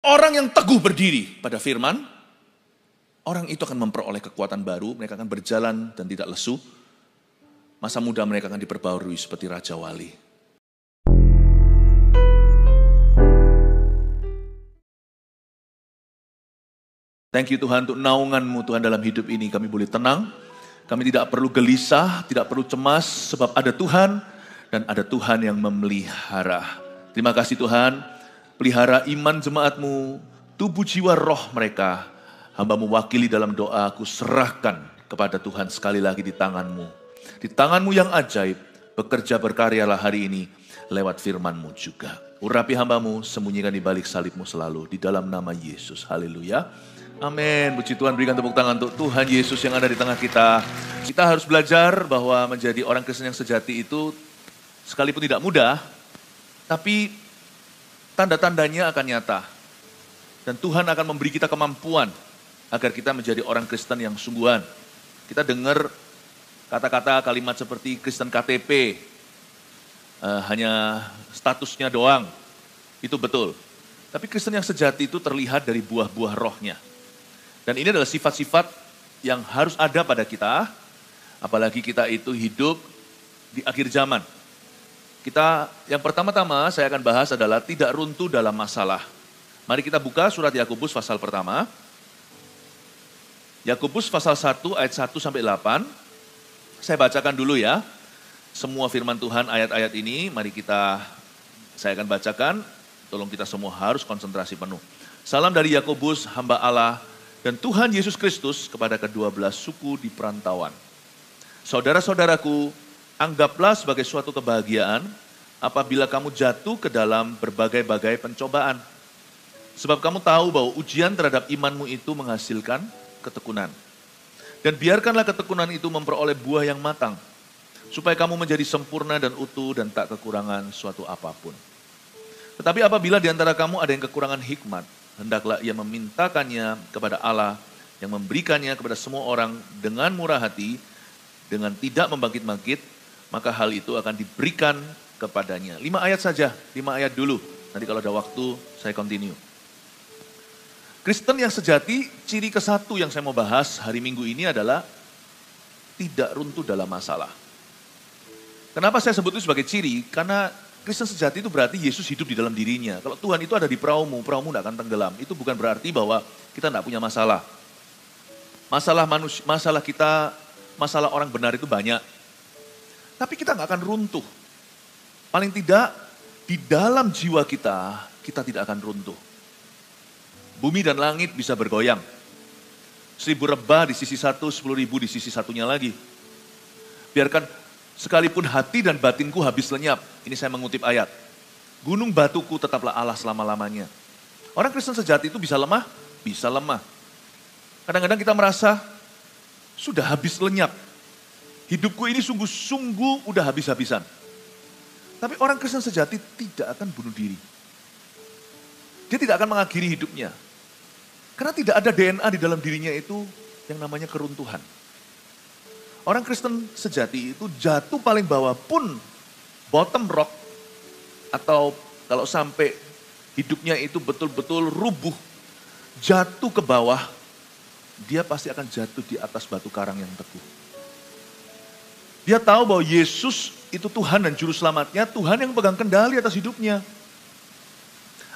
Orang yang teguh berdiri pada firman, orang itu akan memperoleh kekuatan baru, mereka akan berjalan dan tidak lesu. Masa muda mereka akan diperbarui seperti Raja Wali. Thank you Tuhan untuk naungan-Mu Tuhan dalam hidup ini. Kami boleh tenang, kami tidak perlu gelisah, tidak perlu cemas, sebab ada Tuhan dan ada Tuhan yang memelihara. Terima kasih Tuhan, pelihara iman jemaat-Mu, tubuh jiwa roh mereka. Hamba mewakili dalam doa, aku serahkan kepada Tuhan sekali lagi di tangan-Mu. Di tangan-Mu yang ajaib, bekerja berkaryalah hari ini lewat firman-Mu juga. Urapi hamba-Mu, sembunyikan di balik salib-Mu selalu, di dalam nama Yesus. Haleluya. Amin. Puji Tuhan, berikan tepuk tangan untuk Tuhan Yesus yang ada di tengah kita. Kita harus belajar bahwa menjadi orang Kristen yang sejati itu sekalipun tidak mudah, tapi tanda-tandanya akan nyata. Dan Tuhan akan memberi kita kemampuan agar kita menjadi orang Kristen yang sungguhan. Kita dengar kata-kata kalimat seperti Kristen KTP, hanya statusnya doang, itu betul. Tapi Kristen yang sejati itu terlihat dari buah-buah rohnya. Dan ini adalah sifat-sifat yang harus ada pada kita, apalagi kita itu hidup di akhir zaman. Kita yang pertama-tama saya akan bahas adalah tidak runtuh dalam masalah. Mari kita buka surat Yakobus pasal pertama. Yakobus pasal 1 ayat 1 sampai 8. Saya bacakan dulu ya. Semua firman Tuhan ayat-ayat ini saya akan bacakan. Tolong kita semua harus konsentrasi penuh. Salam dari Yakobus, hamba Allah dan Tuhan Yesus Kristus kepada ke-12 suku di perantauan. Saudara-saudaraku, anggaplah sebagai suatu kebahagiaan apabila kamu jatuh ke dalam berbagai-bagai pencobaan. Sebab kamu tahu bahwa ujian terhadap imanmu itu menghasilkan ketekunan. Dan biarkanlah ketekunan itu memperoleh buah yang matang, supaya kamu menjadi sempurna dan utuh dan tak kekurangan suatu apapun. Tetapi apabila di antara kamu ada yang kekurangan hikmat, hendaklah ia memintakannya kepada Allah yang memberikannya kepada semua orang dengan murah hati, dengan tidak membangkit-bangkit, maka hal itu akan diberikan kepadanya. 5 ayat saja, 5 ayat dulu. Nanti kalau ada waktu saya continue. Kristen yang sejati, ciri ke-1 yang saya mau bahas hari Minggu ini adalah tidak runtuh dalam masalah. Kenapa saya sebut itu sebagai ciri? Karena Kristen sejati itu berarti Yesus hidup di dalam dirinya. Kalau Tuhan itu ada di perahumu tidak akan tenggelam. Itu bukan berarti bahwa kita tidak punya masalah. Masalah kita, masalah orang benar itu banyak. Tapi kita nggak akan runtuh. Paling tidak di dalam jiwa kita, kita tidak akan runtuh. Bumi dan langit bisa bergoyang. 1000 rebah di sisi satu, 10.000 di sisi satunya lagi. Biarkan sekalipun hati dan batinku habis lenyap. Ini saya mengutip ayat. Gunung batuku tetaplah Allah selama-lamanya. Orang Kristen sejati itu bisa lemah? Bisa lemah. Kadang-kadang kita merasa sudah habis lenyap. Hidupku ini sungguh-sungguh udah habis-habisan. Tapi orang Kristen sejati tidak akan bunuh diri. Dia tidak akan mengakhiri hidupnya. Karena tidak ada DNA di dalam dirinya itu yang namanya keruntuhan. Orang Kristen sejati itu jatuh paling bawah pun bottom rock, atau kalau sampai hidupnya itu betul-betul rubuh, jatuh ke bawah, dia pasti akan jatuh di atas batu karang yang teguh. Dia tahu bahwa Yesus itu Tuhan dan Juru Selamatnya, Tuhan yang pegang kendali atas hidupnya.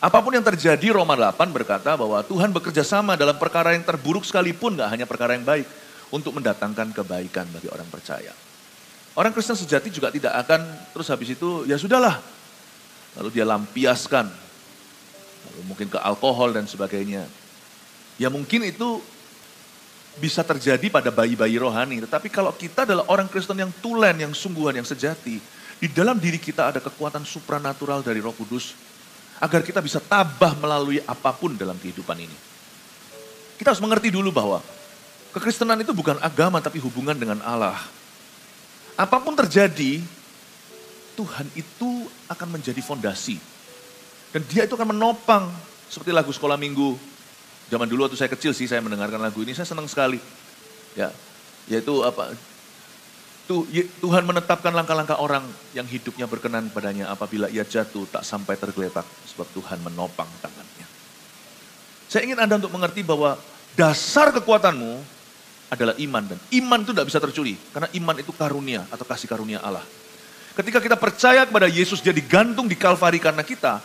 Apapun yang terjadi, Roma 8 berkata bahwa Tuhan bekerja sama dalam perkara yang terburuk sekalipun, gak hanya perkara yang baik, untuk mendatangkan kebaikan bagi orang percaya. Orang Kristen sejati juga tidak akan terus habis itu, ya sudahlah. Lalu dia lampiaskan, lalu mungkin ke alkohol dan sebagainya. Ya mungkin itu bisa terjadi pada bayi-bayi rohani. Tetapi kalau kita adalah orang Kristen yang tulen, yang sungguhan, yang sejati, di dalam diri kita ada kekuatan supranatural dari Roh Kudus, agar kita bisa tabah melalui apapun dalam kehidupan ini. Kita harus mengerti dulu bahwa kekristenan itu bukan agama tapi hubungan dengan Allah. Apapun terjadi, Tuhan itu akan menjadi fondasi. Dan dia itu akan menopang, seperti lagu sekolah minggu. Zaman dulu waktu saya kecil sih saya mendengarkan lagu ini, saya senang sekali. Ya, yaitu apa? Tuhan menetapkan langkah-langkah orang yang hidupnya berkenan padanya apabila ia jatuh tak sampai tergeletak sebab Tuhan menopang tangannya. Saya ingin Anda untuk mengerti bahwa dasar kekuatanmu adalah iman. Dan iman itu tidak bisa tercuri. Karena iman itu karunia atau kasih karunia Allah. Ketika kita percaya kepada Yesus, dia digantung di Kalvari karena kita.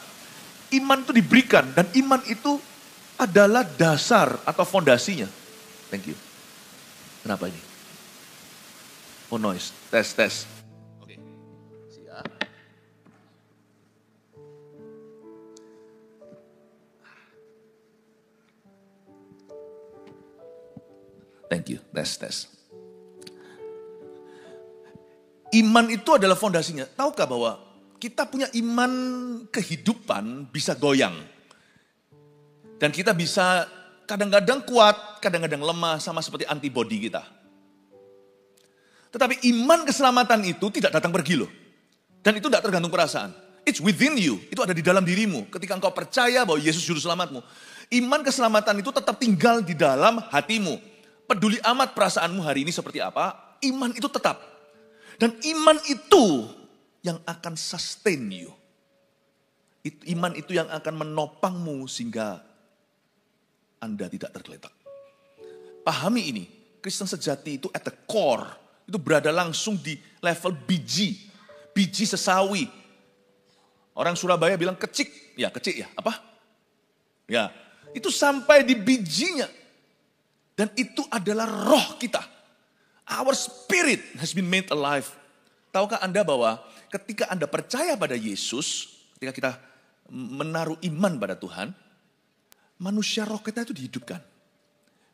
Iman itu diberikan dan iman itu adalah dasar atau fondasinya. Thank you. Kenapa ini? Oh noise, tes. Oke, siap. Thank you, tes. Iman itu adalah fondasinya. Tahukah bahwa kita punya iman kehidupan bisa goyang. Dan kita bisa kadang-kadang kuat, kadang-kadang lemah, sama seperti antibodi kita. Tetapi iman keselamatan itu tidak datang pergi loh. Dan itu tidak tergantung perasaan. It's within you, itu ada di dalam dirimu. Ketika engkau percaya bahwa Yesus juru selamatmu. Iman keselamatan itu tetap tinggal di dalam hatimu. Peduli amat perasaanmu hari ini seperti apa, iman itu tetap. Dan iman itu yang akan sustain you. Iman itu yang akan menopangmu sehingga Anda tidak tergeletak. Pahami ini, Kristen sejati itu at the core. Itu berada langsung di level biji sesawi. Orang Surabaya bilang kecik ya, apa? Ya, itu sampai di bijinya. Dan itu adalah roh kita. Our spirit has been made alive. Tahukah Anda bahwa ketika Anda percaya pada Yesus, ketika kita menaruh iman pada Tuhan, manusia roh kita itu dihidupkan.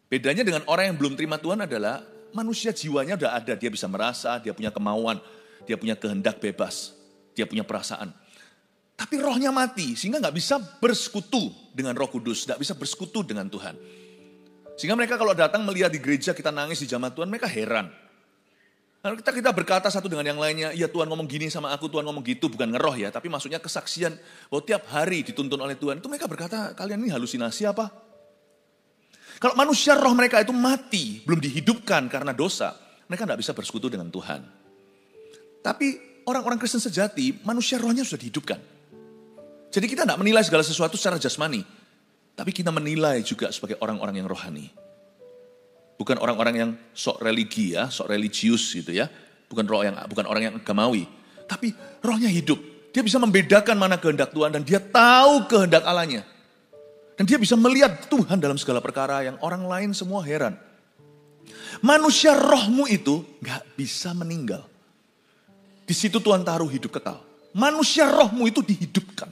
Bedanya dengan orang yang belum terima Tuhan adalah manusia jiwanya udah ada. Dia bisa merasa, dia punya kemauan, dia punya kehendak bebas, dia punya perasaan. Tapi rohnya mati sehingga gak bisa bersekutu dengan Roh Kudus, gak bisa bersekutu dengan Tuhan. Sehingga mereka kalau datang melihat di gereja kita nangis di jamaah Tuhan, mereka heran. Lalu kita berkata satu dengan yang lainnya, ya Tuhan ngomong gini sama aku, Tuhan ngomong gitu, bukan ngeroh ya, tapi maksudnya kesaksian bahwa tiap hari dituntun oleh Tuhan. Itu mereka berkata, kalian ini halusinasi apa? Kalau manusia roh mereka itu mati, belum dihidupkan karena dosa, mereka tidak bisa bersekutu dengan Tuhan. Tapi orang-orang Kristen sejati, manusia rohnya sudah dihidupkan. Jadi kita tidak menilai segala sesuatu secara jasmani, tapi kita menilai juga sebagai orang-orang yang rohani. Bukan orang-orang yang sok religi ya, sok religius gitu ya. Bukan orang yang agamawi. Tapi rohnya hidup. Dia bisa membedakan mana kehendak Tuhan dan dia tahu kehendak Allahnya. Dan dia bisa melihat Tuhan dalam segala perkara yang orang lain semua heran. Manusia rohmu itu gak bisa meninggal. Di situ Tuhan taruh hidup kekal. Manusia rohmu itu dihidupkan.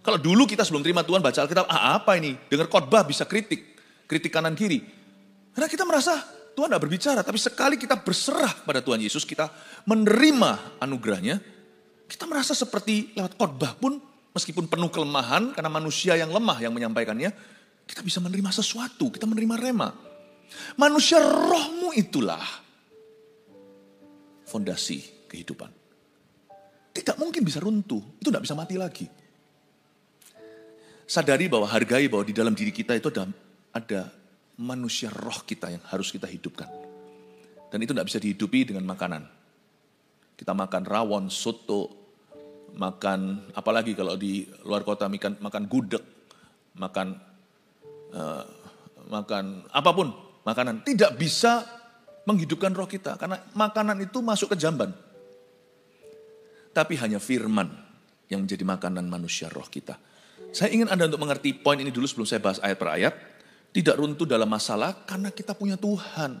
Kalau dulu kita sebelum terima Tuhan baca Alkitab, apa ini? Dengar khotbah bisa kritik kanan kiri. Karena kita merasa Tuhan tidak berbicara, tapi sekali kita berserah pada Tuhan Yesus, kita menerima anugerahnya, kita merasa seperti lewat khotbah pun, meskipun penuh kelemahan, karena manusia yang lemah yang menyampaikannya, kita bisa menerima sesuatu, kita menerima rema. Manusia rohmu itulah fondasi kehidupan. Tidak mungkin bisa runtuh, itu tidak bisa mati lagi. Sadari bahwa hargai bahwa di dalam diri kita itu ada manusia roh kita yang harus kita hidupkan. Dan itu tidak bisa dihidupi dengan makanan. Kita makan rawon, soto, makan apalagi kalau di luar kota makan gudeg, makan apapun makanan. Tidak bisa menghidupkan roh kita karena makanan itu masuk ke jamban. Tapi hanya firman yang menjadi makanan manusia roh kita. Saya ingin Anda untuk mengerti poin ini dulu sebelum saya bahas ayat per ayat. Tidak runtuh dalam masalah karena kita punya Tuhan.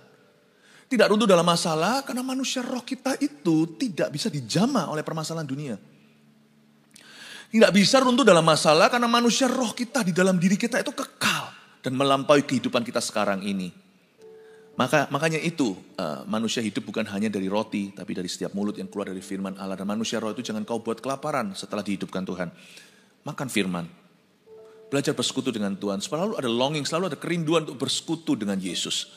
Tidak runtuh dalam masalah karena manusia roh kita itu tidak bisa dijamah oleh permasalahan dunia. Tidak bisa runtuh dalam masalah karena manusia roh kita di dalam diri kita itu kekal. Dan melampaui kehidupan kita sekarang ini. Makanya itu manusia hidup bukan hanya dari roti. Tapi dari setiap mulut yang keluar dari firman Allah. Dan manusia roh itu jangan kau buat kelaparan setelah dihidupkan Tuhan. Makan firman. Belajar bersekutu dengan Tuhan. Selalu ada longing, selalu ada kerinduan untuk bersekutu dengan Yesus.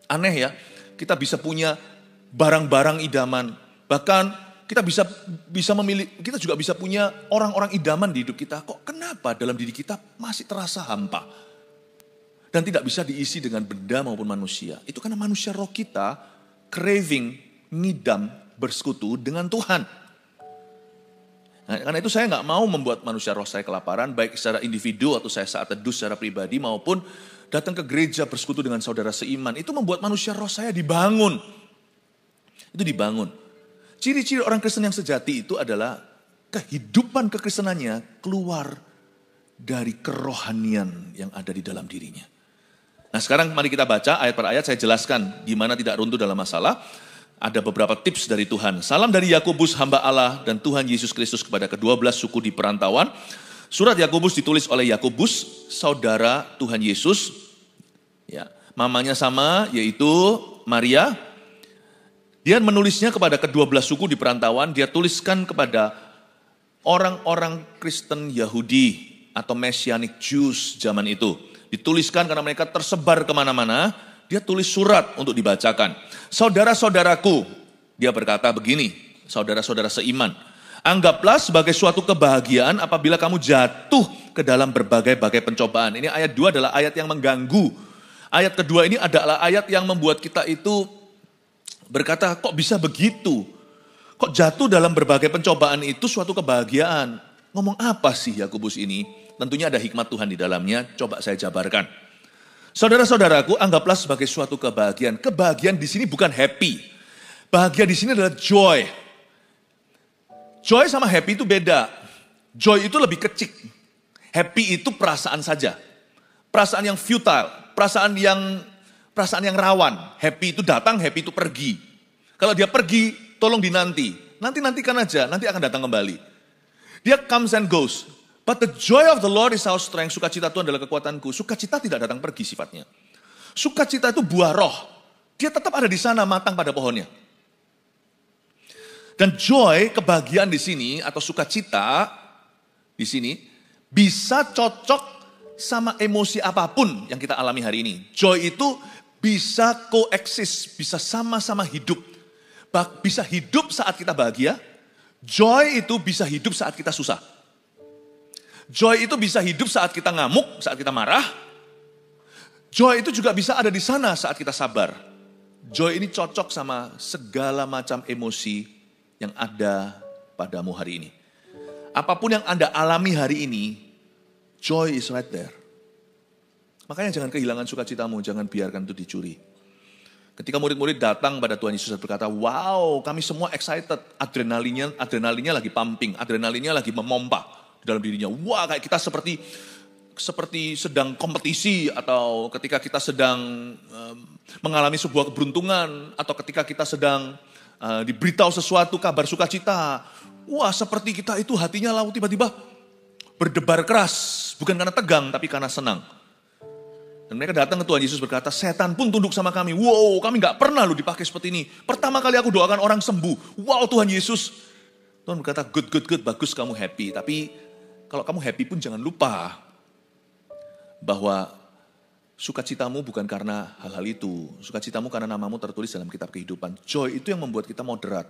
Aneh ya, kita bisa punya barang-barang idaman. Bahkan kita bisa memilih, kita juga bisa punya orang-orang idaman di hidup kita. Kok kenapa dalam diri kita masih terasa hampa? Dan tidak bisa diisi dengan benda maupun manusia. Itu karena manusia roh kita craving, ngidam, bersekutu dengan Tuhan. Nah, karena itu saya nggak mau membuat manusia roh saya kelaparan, baik secara individu atau saya saat teduh secara pribadi, maupun datang ke gereja bersekutu dengan saudara seiman. Itu membuat manusia roh saya dibangun. Itu dibangun. Ciri-ciri orang Kristen yang sejati itu adalah kehidupan kekristenannya keluar dari kerohanian yang ada di dalam dirinya. Nah sekarang mari kita baca ayat per ayat, saya jelaskan gimana tidak runtuh dalam masalah. Ada beberapa tips dari Tuhan. Salam dari Yakobus hamba Allah dan Tuhan Yesus Kristus kepada ke-12 suku di perantauan. Surat Yakobus ditulis oleh Yakobus, saudara Tuhan Yesus. Ya, mamanya sama, yaitu Maria. Dia menulisnya kepada ke-12 suku di perantauan. Dia tuliskan kepada orang-orang Kristen Yahudi atau Messianic Jews zaman itu. Dituliskan karena mereka tersebar kemana-mana. Dia tulis surat untuk dibacakan. Saudara-saudaraku, dia berkata begini, saudara-saudara seiman. Anggaplah sebagai suatu kebahagiaan apabila kamu jatuh ke dalam berbagai-bagai pencobaan. Ini ayat 2 adalah ayat yang mengganggu. Ayat kedua ini adalah ayat yang membuat kita itu berkata, kok bisa begitu? Kok jatuh dalam berbagai pencobaan itu suatu kebahagiaan? Ngomong apa sih Yakobus ini? Tentunya ada hikmat Tuhan di dalamnya, coba saya jabarkan. Saudara-saudaraku, anggaplah sebagai suatu kebahagiaan. Kebahagiaan di sini bukan happy. Bahagia di sini adalah joy. Joy sama happy itu beda. Joy itu lebih kecil. Happy itu perasaan saja. Perasaan yang futile, perasaan yang rawan. Happy itu datang, happy itu pergi. Kalau dia pergi, tolong dinanti. Nantikan aja, nanti akan datang kembali. Dia comes and goes. But the joy of the Lord is our strength. Sukacita Tuhan adalah kekuatanku. Sukacita tidak datang pergi sifatnya. Sukacita itu buah roh. Dia tetap ada di sana, matang pada pohonnya. Dan joy, kebahagiaan di sini atau sukacita di sini bisa cocok sama emosi apapun yang kita alami hari ini. Joy itu bisa coexist, bisa sama-sama hidup. Bisa hidup saat kita bahagia. Joy itu bisa hidup saat kita susah. Joy itu bisa hidup saat kita ngamuk, saat kita marah. Joy itu juga bisa ada di sana saat kita sabar. Joy ini cocok sama segala macam emosi yang ada padamu hari ini. Apapun yang Anda alami hari ini, joy is right there. Makanya jangan kehilangan sukacitamu, jangan biarkan itu dicuri. Ketika murid-murid datang pada Tuhan Yesus dan berkata, wow kami semua excited, adrenalinnya lagi pumping, adrenalinnya lagi memompa dalam dirinya. Wah kayak kita seperti sedang kompetisi, atau ketika kita sedang mengalami sebuah keberuntungan, atau ketika kita sedang diberitahu sesuatu kabar sukacita. Wah seperti kita itu hatinya lalu tiba-tiba berdebar keras, bukan karena tegang tapi karena senang. Dan mereka datang ke Tuhan Yesus berkata, setan pun tunduk sama kami. Wow kami gak pernah loh dipakai seperti ini. Pertama kali aku doakan orang sembuh. Wow Tuhan Yesus. Tuhan berkata good, bagus kamu happy. Tapi kalau kamu happy pun jangan lupa bahwa sukacitamu bukan karena hal-hal itu. Sukacitamu karena namamu tertulis dalam kitab kehidupan. Joy itu yang membuat kita moderat.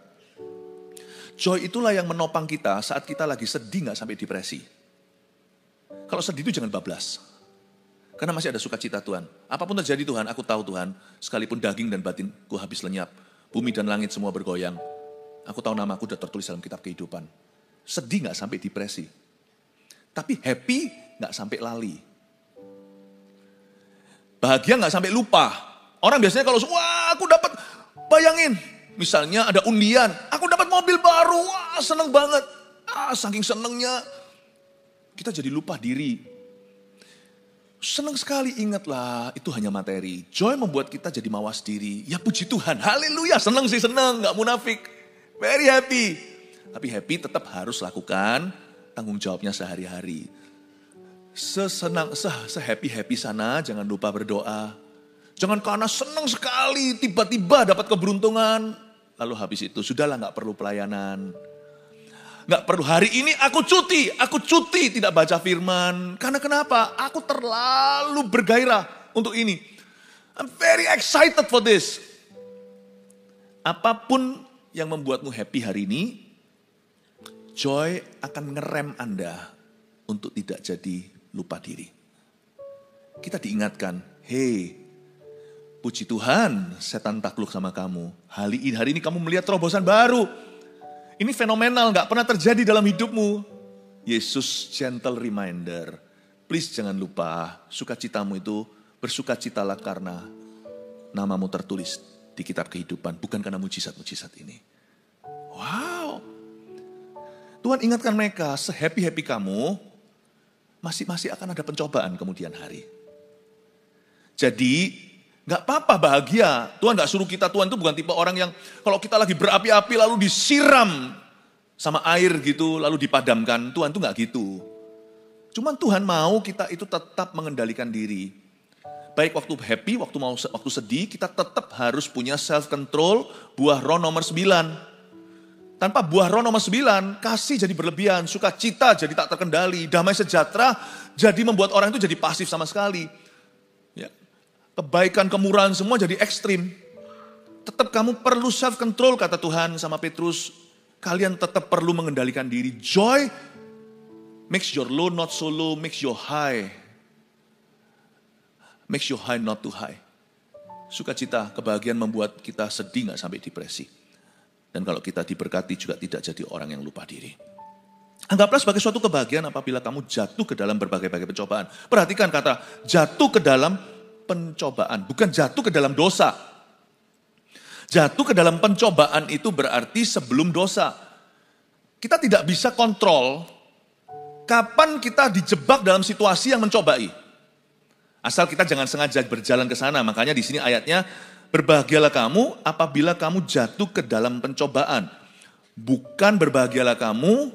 Joy itulah yang menopang kita saat kita lagi sedih gak sampai depresi. Kalau sedih itu jangan bablas. Karena masih ada sukacita Tuhan. Apapun terjadi Tuhan, aku tahu Tuhan. Sekalipun daging dan batinku habis lenyap. Bumi dan langit semua bergoyang. Aku tahu namaku sudah tertulis dalam kitab kehidupan. Sedih gak sampai depresi. Tapi happy gak sampai lali. Bahagia gak sampai lupa. Orang biasanya kalau, wah aku dapat, bayangin. Misalnya ada undian, aku dapat mobil baru, wah seneng banget. Saking senengnya, kita jadi lupa diri. Seneng sekali, ingatlah itu hanya materi. Joy membuat kita jadi mawas diri. Ya puji Tuhan, haleluya, seneng sih seneng, gak munafik. Very happy. Tapi happy tetap harus lakukan tanggung jawabnya sehari-hari. Se-happy sana, jangan lupa berdoa. Jangan karena senang sekali, tiba-tiba dapat keberuntungan. Lalu habis itu, sudahlah gak perlu pelayanan. Gak perlu, hari ini aku cuti tidak baca firman. Karena kenapa? Aku terlalu bergairah untuk ini. I'm very excited for this. Apapun yang membuatmu happy hari ini, joy akan ngerem Anda untuk tidak jadi lupa diri. Kita diingatkan, hey, puji Tuhan setan takluk sama kamu. Hari ini kamu melihat terobosan baru. Ini fenomenal, gak pernah terjadi dalam hidupmu. Yesus gentle reminder. Please jangan lupa, sukacitamu itu bersukacitalah karena namamu tertulis di kitab kehidupan. Bukan karena mujizat-mujizat ini. Wow. Tuhan ingatkan mereka, se-happy-happy kamu, masih akan ada pencobaan kemudian hari. Jadi, gak apa-apa bahagia. Tuhan gak suruh kita, Tuhan itu bukan tipe orang yang kalau kita lagi berapi-api lalu disiram sama air gitu, lalu dipadamkan. Tuhan itu gak gitu. Cuman Tuhan mau kita itu tetap mengendalikan diri. Baik waktu happy, waktu sedih, kita tetap harus punya self-control, buah roh nomor 9. Tanpa buah roh nomor 9, kasih jadi berlebihan, sukacita jadi tak terkendali, damai sejahtera jadi membuat orang itu jadi pasif sama sekali. Ya. Kebaikan, kemurahan semua jadi ekstrim. Tetap kamu perlu self-control kata Tuhan sama Petrus. Kalian tetap perlu mengendalikan diri. Joy makes your low not so low, makes your high not too high. Sukacita, kebahagiaan membuat kita sedih gak sampai depresi. Dan kalau kita diberkati juga tidak jadi orang yang lupa diri. Anggaplah sebagai suatu kebahagiaan apabila kamu jatuh ke dalam berbagai-bagai pencobaan. Perhatikan kata jatuh ke dalam pencobaan, bukan jatuh ke dalam dosa. Jatuh ke dalam pencobaan itu berarti sebelum dosa. Kita tidak bisa kontrol kapan kita dijebak dalam situasi yang mencobai. Asal kita jangan sengaja berjalan ke sana. Makanya di sini ayatnya, berbahagialah kamu apabila kamu jatuh ke dalam pencobaan. Bukan berbahagialah kamu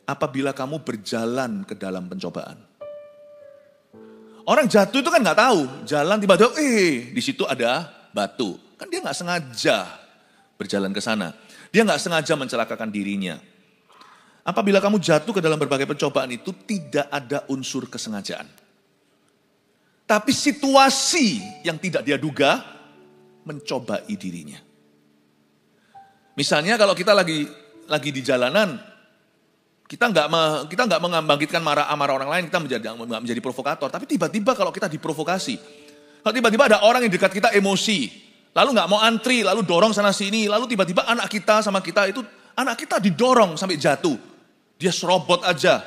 apabila kamu berjalan ke dalam pencobaan. Orang jatuh itu kan gak tahu. Jalan tiba-tiba, di situ ada batu. Kan dia gak sengaja berjalan ke sana. Dia gak sengaja mencelakakan dirinya. Apabila kamu jatuh ke dalam berbagai pencobaan itu tidak ada unsur kesengajaan. Tapi situasi yang tidak dia duga mencobai dirinya. Misalnya kalau kita lagi di jalanan, kita nggak membangkitkan amarah orang lain, kita nggak menjadi provokator. Tapi tiba-tiba kalau kita diprovokasi, kalau tiba-tiba ada orang yang dekat kita emosi, lalu nggak mau antri, lalu dorong sana sini, lalu tiba-tiba anak kita sama kita itu, anak kita didorong sampai jatuh, dia serobot aja,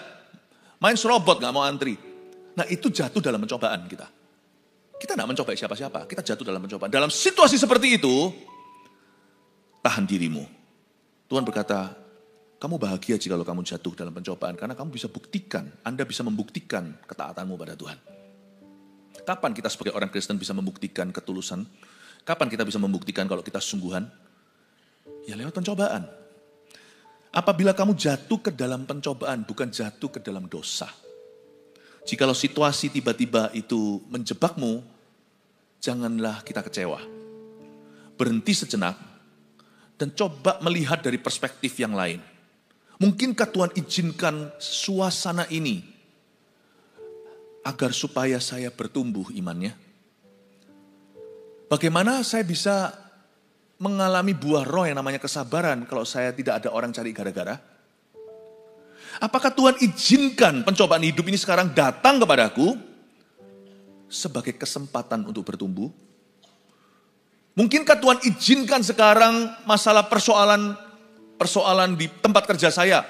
main serobot nggak mau antri. Nah itu jatuh dalam pencobaan kita. Kita tidak mencobai siapa-siapa, kita jatuh dalam pencobaan. Dalam situasi seperti itu, tahan dirimu. Tuhan berkata, kamu bahagia jika kamu jatuh dalam pencobaan, karena kamu bisa buktikan, Anda bisa membuktikan ketaatanmu pada Tuhan. Kapan kita sebagai orang Kristen bisa membuktikan ketulusan? Kapan kita bisa membuktikan kalau kita sungguhan? Ya lewat pencobaan. Apabila kamu jatuh ke dalam pencobaan, bukan jatuh ke dalam dosa. Jikalau situasi tiba-tiba itu menjebakmu, janganlah kita kecewa. Berhenti sejenak dan coba melihat dari perspektif yang lain. Mungkinkah Tuhan izinkan suasana ini agar supaya saya bertumbuh imannya? Bagaimana saya bisa mengalami buah roh yang namanya kesabaran kalau saya tidak ada orang cari gara-gara? Apakah Tuhan izinkan pencobaan hidup ini sekarang datang kepadaku sebagai kesempatan untuk bertumbuh? Mungkinkah Tuhan izinkan sekarang masalah persoalan di tempat kerja saya,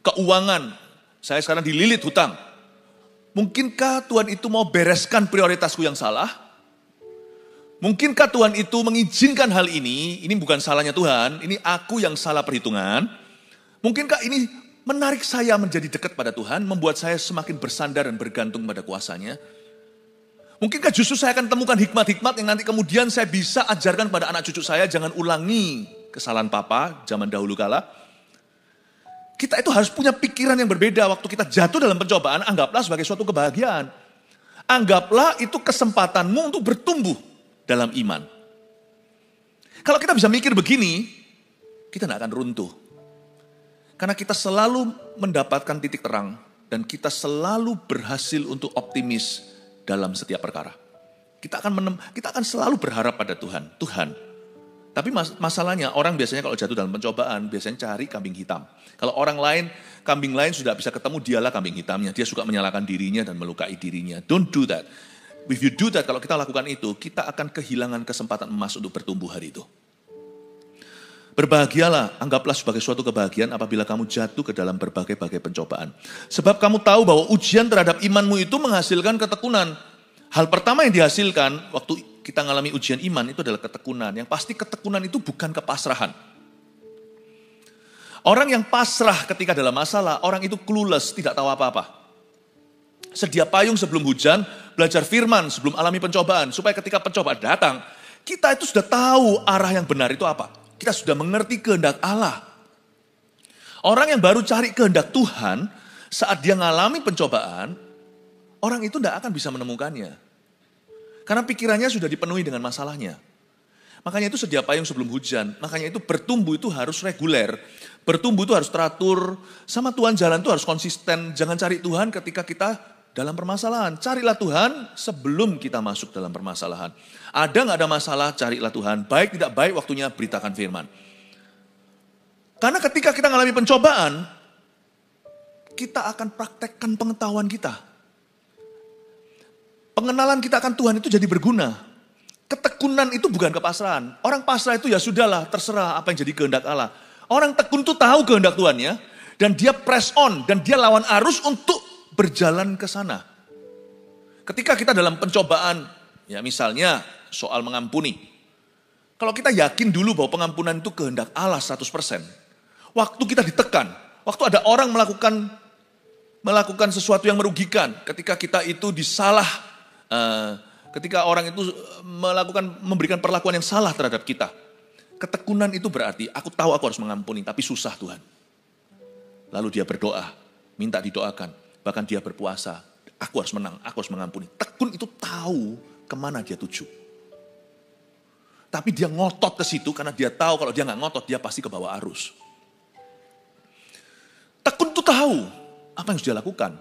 keuangan, saya sekarang dililit hutang. Mungkinkah Tuhan itu mau bereskan prioritasku yang salah? Mungkinkah Tuhan itu mengizinkan hal ini bukan salahnya Tuhan, ini aku yang salah perhitungan. Mungkinkah ini menarik saya menjadi dekat pada Tuhan, membuat saya semakin bersandar dan bergantung pada kuasanya. Mungkinkah justru saya akan temukan hikmat-hikmat yang nanti kemudian saya bisa ajarkan pada anak cucu saya, jangan ulangi kesalahan papa zaman dahulu kala. Kita itu harus punya pikiran yang berbeda waktu kita jatuh dalam pencobaan, anggaplah sebagai suatu kebahagiaan. Anggaplah itu kesempatanmu untuk bertumbuh dalam iman. Kalau kita bisa mikir begini, kita tidak akan runtuh. Karena kita selalu mendapatkan titik terang dan kita selalu berhasil untuk optimis dalam setiap perkara. Kita akan selalu berharap pada Tuhan. Tapi masalahnya orang biasanya kalau jatuh dalam pencobaan biasanya cari kambing hitam. Kalau orang lain, kambing lain sudah bisa ketemu, dialah kambing hitamnya. Dia suka menyalahkan dirinya dan melukai dirinya. Don't do that. If you do that, kalau kita lakukan itu, kita akan kehilangan kesempatan emas untuk bertumbuh hari itu. Berbahagialah, anggaplah sebagai suatu kebahagiaan apabila kamu jatuh ke dalam berbagai-bagai pencobaan. Sebab kamu tahu bahwa ujian terhadap imanmu itu menghasilkan ketekunan. Hal pertama yang dihasilkan waktu kita mengalami ujian iman itu adalah ketekunan. Yang pasti ketekunan itu bukan kepasrahan. Orang yang pasrah ketika dalam masalah, orang itu clueless, tidak tahu apa-apa. Sedia payung sebelum hujan, belajar firman sebelum alami pencobaan. Supaya ketika pencobaan datang, kita itu sudah tahu arah yang benar itu apa. Kita sudah mengerti kehendak Allah. Orang yang baru cari kehendak Tuhan, saat dia mengalami pencobaan, orang itu tidak akan bisa menemukannya. Karena pikirannya sudah dipenuhi dengan masalahnya. Makanya itu sedia payung sebelum hujan. Makanya itu bertumbuh itu harus reguler. Bertumbuh itu harus teratur. Sama Tuhan jalan itu harus konsisten. Jangan cari Tuhan ketika kita dalam permasalahan. Carilah Tuhan sebelum kita masuk dalam permasalahan. Ada nggak ada masalah, carilah Tuhan. Baik tidak baik waktunya beritakan firman. Karena ketika kita mengalami pencobaan, kita akan praktekkan pengetahuan kita. Pengenalan kita akan Tuhan itu jadi berguna. Ketekunan itu bukan kepasrahan. Orang pasrah itu ya sudahlah, terserah apa yang jadi kehendak Allah. Orang tekun itu tahu kehendak Tuhannya, dan dia press on, dan dia lawan arus untuk berjalan ke sana. Ketika kita dalam pencobaan, ya misalnya soal mengampuni. Kalau kita yakin dulu bahwa pengampunan itu kehendak Allah 100%. Waktu kita ditekan, waktu ada orang melakukan sesuatu yang merugikan, ketika kita itu ketika orang itu memberikan perlakuan yang salah terhadap kita. Ketekunan itu berarti, aku tahu aku harus mengampuni, tapi susah Tuhan. Lalu dia berdoa, minta didoakan, bahkan dia berpuasa. Aku harus menang, aku harus mengampuni. Tekun itu tahu kemana dia tuju. Tapi dia ngotot ke situ karena dia tahu kalau dia nggak ngotot, dia pasti ke bawah arus. Tekun itu tahu apa yang harus dia lakukan.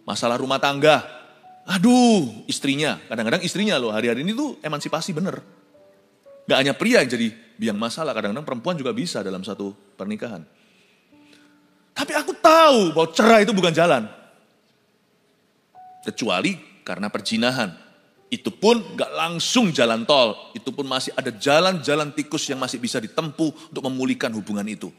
Masalah rumah tangga, aduh istrinya, kadang-kadang istrinya loh hari-hari ini tuh emansipasi bener. Gak hanya pria yang jadi biang masalah, kadang-kadang perempuan juga bisa dalam satu pernikahan. Tapi aku tahu bahwa cerai itu bukan jalan. Kecuali karena perzinahan. Itu pun gak langsung jalan tol. Itu pun masih ada jalan-jalan tikus yang masih bisa ditempuh untuk memulihkan hubungan itu.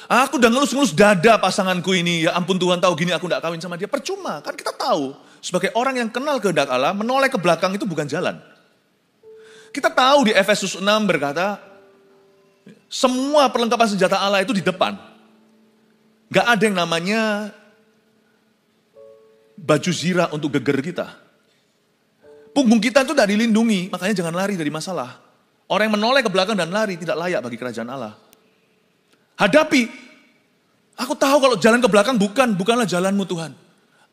Aku udah ngelus-ngelus dada pasanganku ini. Ya ampun Tuhan tahu gini aku gak kawin sama dia. Percuma, kan kita tahu. Sebagai orang yang kenal kehendak Allah, menoleh ke belakang itu bukan jalan. Kita tahu di Efesus 6 berkata, semua perlengkapan senjata Allah itu di depan. Gak ada yang namanya baju zirah untuk geger kita. Punggung kita itu tidak dilindungi, makanya jangan lari dari masalah. Orang yang menoleh ke belakang dan lari tidak layak bagi kerajaan Allah. Hadapi. Aku tahu kalau jalan ke belakang bukanlah jalanmu Tuhan.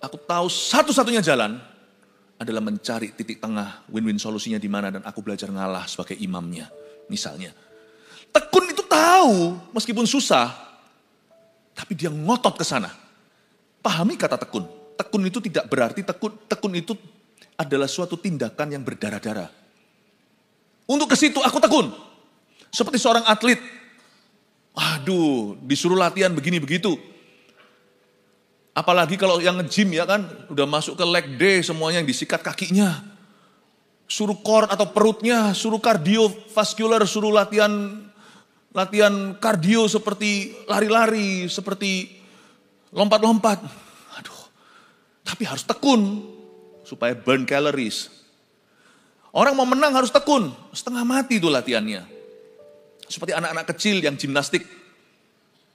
Aku tahu satu-satunya jalan adalah mencari titik tengah, win-win solusinya di mana dan aku belajar ngalah sebagai imamnya, misalnya. Tekun itu tahu, meskipun susah, tapi dia ngotot ke sana. Pahami kata tekun. Tekun itu tidak berarti tekun itu adalah suatu tindakan yang berdarah-darah. Untuk ke situ aku tekun. Seperti seorang atlet. Aduh, disuruh latihan begini begitu. Apalagi kalau yang nge-gym ya kan, udah masuk ke leg day semuanya yang disikat kakinya. Suruh core atau perutnya, suruh kardiovaskular, suruh latihan kardio seperti lari-lari, seperti lompat-lompat. Aduh, tapi harus tekun supaya burn calories. Orang mau menang harus tekun, setengah mati itu latihannya. Seperti anak-anak kecil yang gimnastik.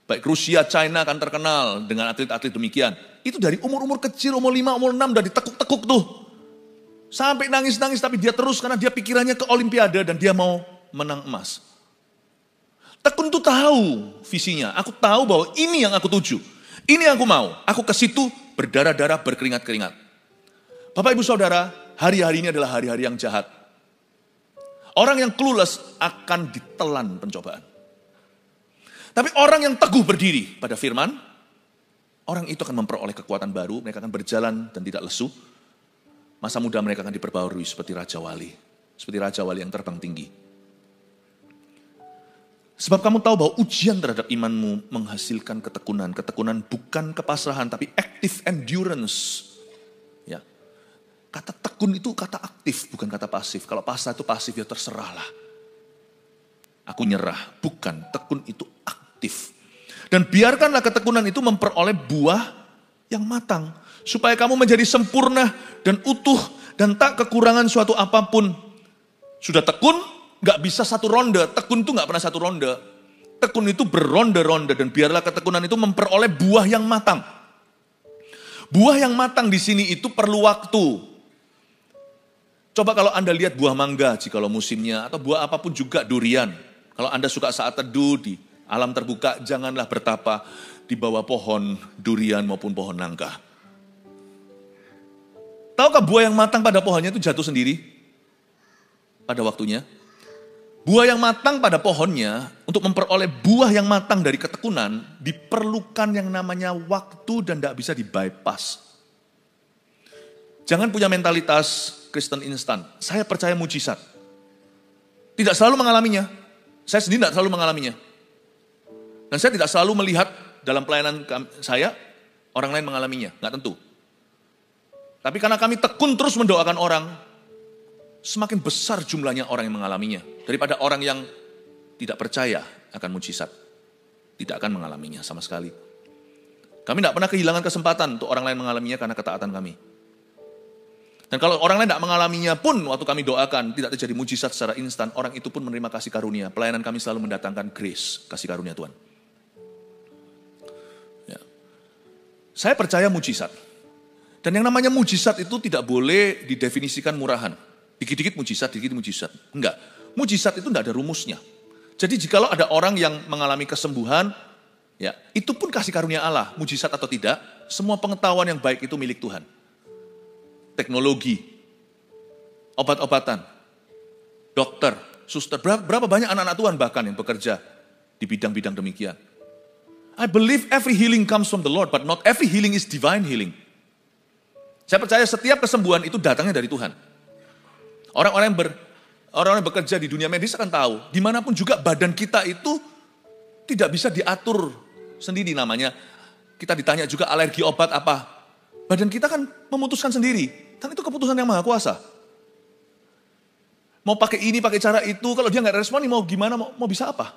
Baik Rusia, China kan terkenal dengan atlet-atlet demikian. Itu dari umur-umur kecil, umur 5, umur 6 udah ditekuk-tekuk tuh. Sampai nangis-nangis tapi dia terus karena dia pikirannya ke Olimpiade dan dia mau menang emas. Tekun tuh tahu visinya. Aku tahu bahwa ini yang aku tuju. Ini yang aku mau. Aku ke situ berdarah-darah, berkeringat-keringat. Bapak Ibu Saudara, hari-hari ini adalah hari-hari yang jahat. Orang yang clueless akan ditelan pencobaan. Tapi orang yang teguh berdiri pada firman, orang itu akan memperoleh kekuatan baru, mereka akan berjalan dan tidak lesu. Masa muda mereka akan diperbarui seperti Raja Wali. Seperti Raja Wali yang terbang tinggi. Sebab kamu tahu bahwa ujian terhadap imanmu menghasilkan ketekunan. Ketekunan bukan kepasrahan, tapi active endurance. Ya. Kata tekun itu kata aktif, bukan kata pasif. Kalau pasrah itu pasif, ya terserahlah. Aku nyerah. Bukan, tekun itu aktif. Dan biarkanlah ketekunan itu memperoleh buah yang matang. Supaya kamu menjadi sempurna dan utuh dan tak kekurangan suatu apapun. Sudah tekun, gak bisa satu ronde. Tekun itu gak pernah satu ronde. Tekun itu beronde-ronde dan biarlah ketekunan itu memperoleh buah yang matang. Buah yang matang di sini itu perlu waktu. Coba kalau Anda lihat buah mangga jikalau musimnya atau buah apapun juga durian. Kalau Anda suka saat teduh di alam terbuka, janganlah bertapa di bawah pohon durian maupun pohon nangka. Tahukah buah yang matang pada pohonnya itu jatuh sendiri pada waktunya? Buah yang matang pada pohonnya, untuk memperoleh buah yang matang dari ketekunan, diperlukan yang namanya waktu dan tidak bisa di-bypass. Jangan punya mentalitas Kristen instan. Saya percaya mujizat. Tidak selalu mengalaminya. Saya sendiri tidak selalu mengalaminya. Dan saya tidak selalu melihat dalam pelayanan saya, orang lain mengalaminya. Nggak tentu. Tapi karena kami tekun terus mendoakan orang, semakin besar jumlahnya orang yang mengalaminya. Daripada orang yang tidak percaya akan mujizat. Tidak akan mengalaminya sama sekali. Kami tidak pernah kehilangan kesempatan untuk orang lain mengalaminya karena ketaatan kami. Dan kalau orang lain tidak mengalaminya pun waktu kami doakan, tidak terjadi mujizat secara instan, orang itu pun menerima kasih karunia. Pelayanan kami selalu mendatangkan grace, kasih karunia Tuhan. Ya. Saya percaya mujizat. Dan yang namanya mujizat itu tidak boleh didefinisikan murahan. Dikit-dikit mujizat, dikit-dikit mujizat. Enggak. Mujizat itu tidak ada rumusnya. Jadi jikalau ada orang yang mengalami kesembuhan, ya itu pun kasih karunia Allah. Mujizat atau tidak, semua pengetahuan yang baik itu milik Tuhan. Teknologi, obat-obatan, dokter, suster. Berapa banyak anak-anak Tuhan bahkan yang bekerja di bidang-bidang demikian. I believe every healing comes from the Lord, but not every healing is divine healing. Saya percaya setiap kesembuhan itu datangnya dari Tuhan. Orang-orang yang bekerja di dunia medis akan tahu, dimanapun juga badan kita itu tidak bisa diatur sendiri namanya. Kita ditanya juga alergi obat apa. Badan kita kan memutuskan sendiri. Kan itu keputusan yang maha kuasa. Mau pakai ini, pakai cara itu, kalau dia nggak respon, mau gimana, mau bisa apa?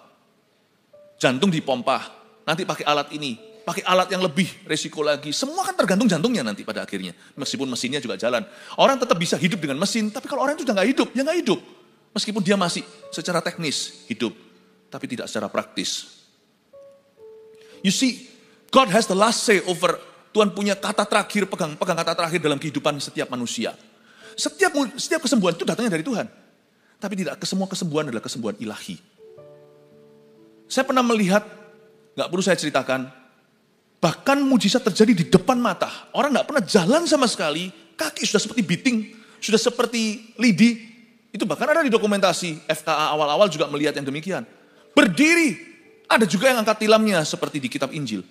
Jantung dipompa, nanti pakai alat ini, pakai alat yang lebih resiko lagi. Semua kan tergantung jantungnya nanti pada akhirnya. Meskipun mesinnya juga jalan. Orang tetap bisa hidup dengan mesin, tapi kalau orang itu sudah nggak hidup, ya nggak hidup. Meskipun dia masih secara teknis hidup, tapi tidak secara praktis. You see, God has the last say over. Tuhan punya kata terakhir, pegang kata terakhir dalam kehidupan setiap manusia. Setiap kesembuhan itu datangnya dari Tuhan. Tapi tidak semua kesembuhan adalah kesembuhan ilahi. Saya pernah melihat, gak perlu saya ceritakan, bahkan mujizat terjadi di depan mata. Orang gak pernah jalan sama sekali, kaki sudah seperti biting, sudah seperti lidi. Itu bahkan ada di dokumentasi, FKA awal-awal juga melihat yang demikian. Berdiri, ada juga yang angkat tilamnya seperti di kitab Injil.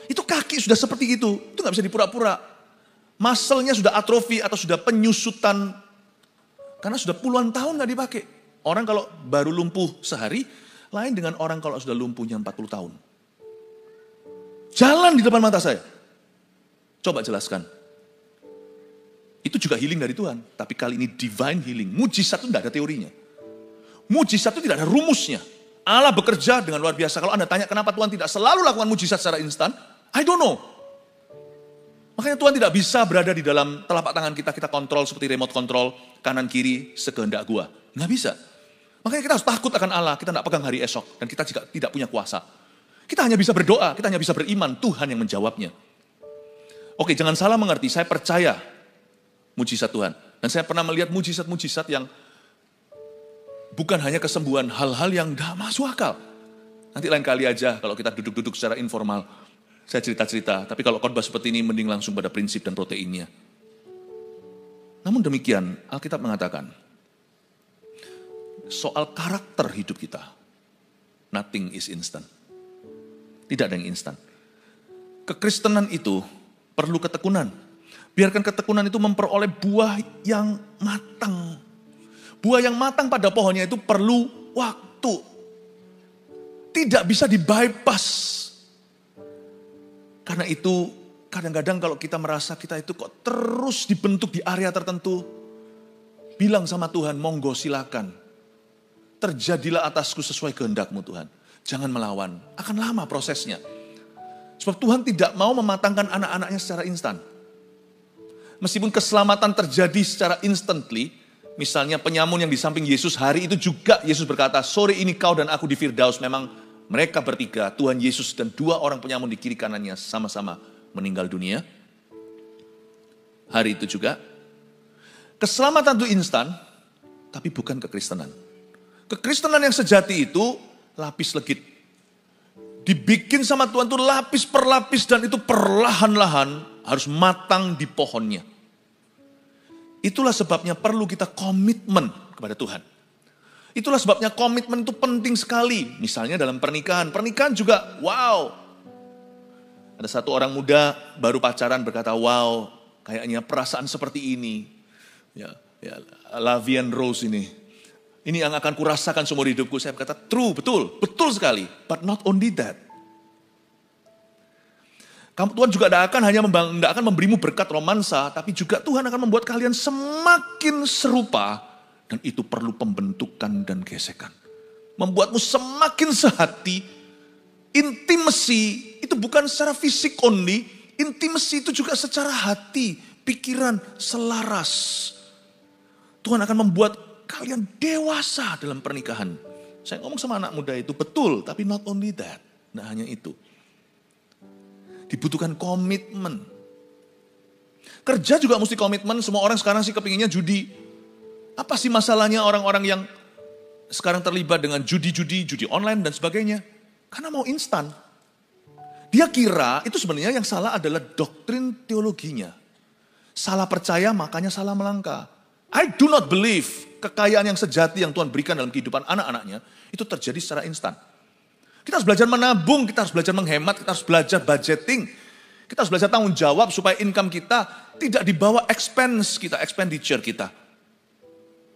Itu kaki sudah seperti itu gak bisa dipura-pura. Muscle-nya sudah atrofi atau sudah penyusutan. Karena sudah puluhan tahun gak dipakai. Orang kalau baru lumpuh sehari, lain dengan orang kalau sudah lumpuhnya 40 tahun. Jalan di depan mata saya. Coba jelaskan. Itu juga healing dari Tuhan. Tapi kali ini divine healing. Mujizat itu tidak ada teorinya. Mujizat itu tidak ada rumusnya. Allah bekerja dengan luar biasa. Kalau Anda tanya kenapa Tuhan tidak selalu lakukan mujizat secara instan, I don't know. Makanya Tuhan tidak bisa berada di dalam telapak tangan kita, kita kontrol seperti remote control, kanan kiri sekehendak gua. Nggak bisa. Makanya kita harus takut akan Allah, kita tidak pegang hari esok, dan kita juga tidak punya kuasa. Kita hanya bisa berdoa, kita hanya bisa beriman, Tuhan yang menjawabnya. Oke, jangan salah mengerti, saya percaya mujizat Tuhan. Dan saya pernah melihat mujizat-mujizat yang bukan hanya kesembuhan, hal-hal yang gak masuk akal. Nanti lain kali aja kalau kita duduk-duduk secara informal, saya cerita-cerita. Tapi kalau khotbah seperti ini, mending langsung pada prinsip dan proteinnya. Namun demikian, Alkitab mengatakan, soal karakter hidup kita, nothing is instant. Tidak ada yang instan. Kekristenan itu perlu ketekunan. Biarkan ketekunan itu memperoleh buah yang matang. Buah yang matang pada pohonnya itu perlu waktu. Tidak bisa di-bypass. Karena itu kadang-kadang kalau kita merasa kita itu kok terus dibentuk di area tertentu. Bilang sama Tuhan, monggo silakan. terjadilah atasku sesuai kehendak-Mu Tuhan. Jangan melawan, akan lama prosesnya. Sebab Tuhan tidak mau mematangkan anak-anaknya secara instan. Meskipun keselamatan terjadi secara instantly, misalnya penyamun yang di samping Yesus hari itu juga Yesus berkata, sore ini kau dan aku di Firdaus. Memang mereka bertiga, Tuhan Yesus dan 2 orang penyamun di kiri kanannya sama-sama meninggal dunia. Hari itu juga, keselamatan itu instan, tapi bukan kekristenan. Kekristenan yang sejati itu lapis legit. Dibikin sama Tuhan itu lapis per lapis dan itu perlahan-lahan harus matang di pohonnya. Itulah sebabnya perlu kita komitmen kepada Tuhan. Itulah sebabnya komitmen itu penting sekali. Misalnya dalam pernikahan. Pernikahan juga wow. Ada satu orang muda baru pacaran berkata, wow, kayaknya perasaan seperti ini. Ya, Lavian Rose ini. Ini yang akan kurasakan seumur hidupku. Saya berkata, true, betul sekali. But not only that. Tuhan juga tidak akan memberimu berkat romansa, tapi juga Tuhan akan membuat kalian semakin serupa. Dan itu perlu pembentukan dan gesekan. Membuatmu semakin sehati. Intimacy itu bukan secara fisik only. Intimacy itu juga secara hati, pikiran, selaras. Tuhan akan membuat kalian dewasa dalam pernikahan. Saya ngomong sama anak muda itu, betul, tapi not only that. Nah hanya itu. Dibutuhkan komitmen. Kerja juga mesti komitmen, semua orang sekarang sih kepinginnya judi. Apa sih masalahnya orang-orang yang sekarang terlibat dengan judi online dan sebagainya? Karena mau instan. Dia kira itu sebenarnya yang salah adalah doktrin teologinya. Salah percaya makanya salah melangkah. I do not believe kekayaan yang sejati yang Tuhan berikan dalam kehidupan anak-anaknya itu terjadi secara instan. Kita harus belajar menabung, kita harus belajar menghemat, kita harus belajar budgeting. Kita harus belajar tanggung jawab supaya income kita tidak dibawa expenditure kita.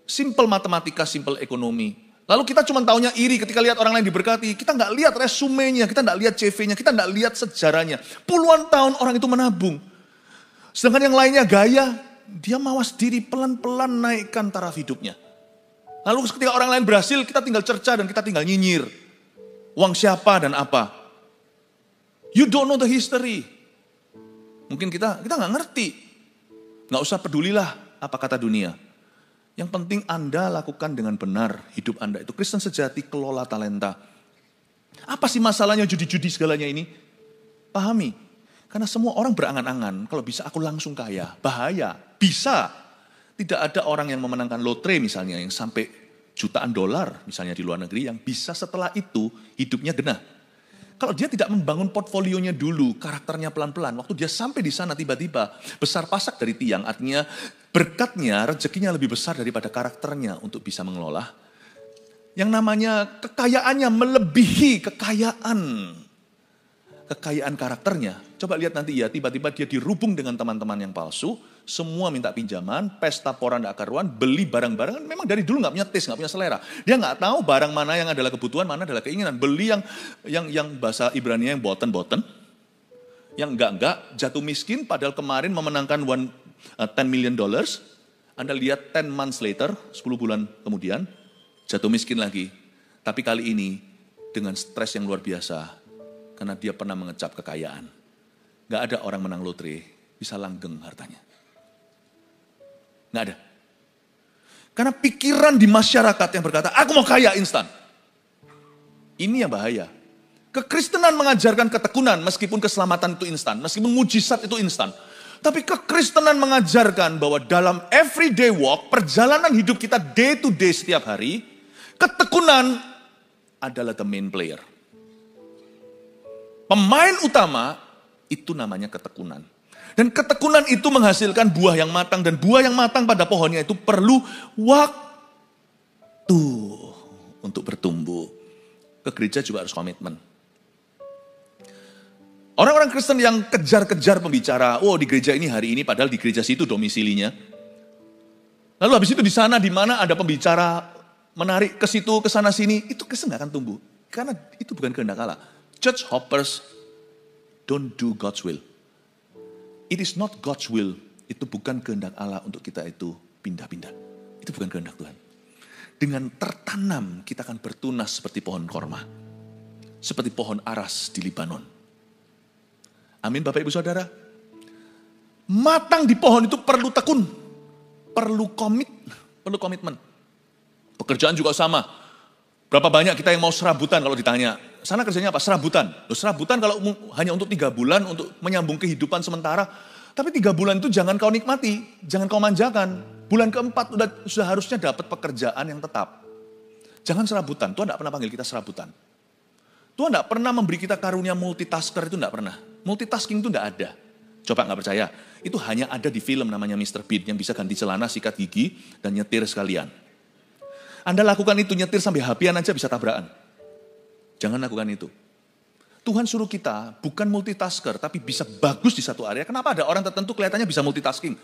Simple matematika, simple ekonomi. Lalu kita cuma taunya iri ketika lihat orang lain diberkati. Kita nggak lihat resumenya, kita nggak lihat CV-nya, kita nggak lihat sejarahnya. Puluhan tahun orang itu menabung. Sedangkan yang lainnya gaya, dia mawas diri pelan-pelan naikkan taraf hidupnya. Lalu ketika orang lain berhasil, kita tinggal cerca dan kita tinggal nyinyir. Uang siapa dan apa. You don't know the history. Mungkin kita nggak ngerti. Nggak usah pedulilah apa kata dunia. Yang penting Anda lakukan dengan benar hidup Anda. Itu Kristen sejati, kelola talenta. Apa sih masalahnya judi-judi segalanya ini? Pahami. Karena semua orang berangan-angan, kalau bisa aku langsung kaya. Bahaya, bisa. Tidak ada orang yang memenangkan lotre misalnya, yang sampai jutaan dolar misalnya di luar negeri, yang bisa setelah itu hidupnya genah. Kalau dia tidak membangun portfolionya dulu, karakternya pelan-pelan, waktu dia sampai di sana tiba-tiba besar pasak dari tiang, artinya berkatnya, rezekinya lebih besar daripada karakternya untuk bisa mengelola. Yang namanya kekayaannya melebihi kekayaan karakternya. Coba lihat nanti ya, tiba-tiba dia dirubung dengan teman-teman yang palsu, semua minta pinjaman, pesta poranda karuan, beli barang-barang, memang dari dulu gak punya taste, gak punya selera. Dia gak tahu barang mana yang adalah kebutuhan, mana adalah keinginan. Beli yang bahasa Ibrani yang boten, yang enggak, jatuh miskin, padahal kemarin memenangkan $10 million, Anda lihat 10 months later, 10 bulan kemudian, jatuh miskin lagi. Tapi kali ini, dengan stres yang luar biasa, karena dia pernah mengecap kekayaan. Gak ada orang menang lotre, bisa langgeng hartanya. Gak ada. Karena pikiran di masyarakat yang berkata, aku mau kaya instan. Ini yang bahaya. Kekristenan mengajarkan ketekunan meskipun keselamatan itu instan. Meskipun mujizat itu instan. Tapi kekristenan mengajarkan bahwa dalam everyday walk, perjalanan hidup kita day to day setiap hari, ketekunan adalah the main player. Pemain utama itu namanya ketekunan. Dan ketekunan itu menghasilkan buah yang matang. Dan buah yang matang pada pohonnya itu perlu waktu untuk bertumbuh. Ke gereja juga harus komitmen. Orang-orang Kristen yang kejar-kejar pembicara, oh di gereja ini hari ini, padahal di gereja situ domisilinya. Lalu habis itu di sana, di mana ada pembicara menarik ke situ, ke sana sini, itu Kristen gak akan tumbuh. Karena itu bukan kehendak Allah. Church hoppers don't do God's will. It is not God's will. Itu bukan kehendak Allah untuk kita itu pindah-pindah. Itu bukan kehendak Tuhan. Dengan tertanam kita akan bertunas seperti pohon korma. Seperti pohon aras di Libanon. Amin Bapak Ibu Saudara. Matang di pohon itu perlu tekun. Perlu komitmen. Pekerjaan juga sama. Berapa banyak kita yang mau serabutan kalau ditanya. Sana kerjanya apa? Serabutan. Loh, serabutan kalau hanya untuk 3 bulan untuk menyambung kehidupan sementara. Tapi 3 bulan itu jangan kau nikmati. Jangan kau manjakan. Bulan keempat sudah harusnya dapat pekerjaan yang tetap. Jangan serabutan. Tuhan tidak pernah panggil kita serabutan. Tuhan tidak pernah memberi kita karunia multitasker, itu tidak pernah. Multitasking itu tidak ada. Coba nggak percaya. Itu hanya ada di film namanya Mr. Bean yang bisa ganti celana, sikat gigi, dan nyetir sekalian. Anda lakukan itu, nyetir sampai hapian aja bisa tabrakan. Jangan lakukan itu. Tuhan suruh kita bukan multitasker, tapi bisa bagus di satu area. Kenapa ada orang tertentu kelihatannya bisa multitasking?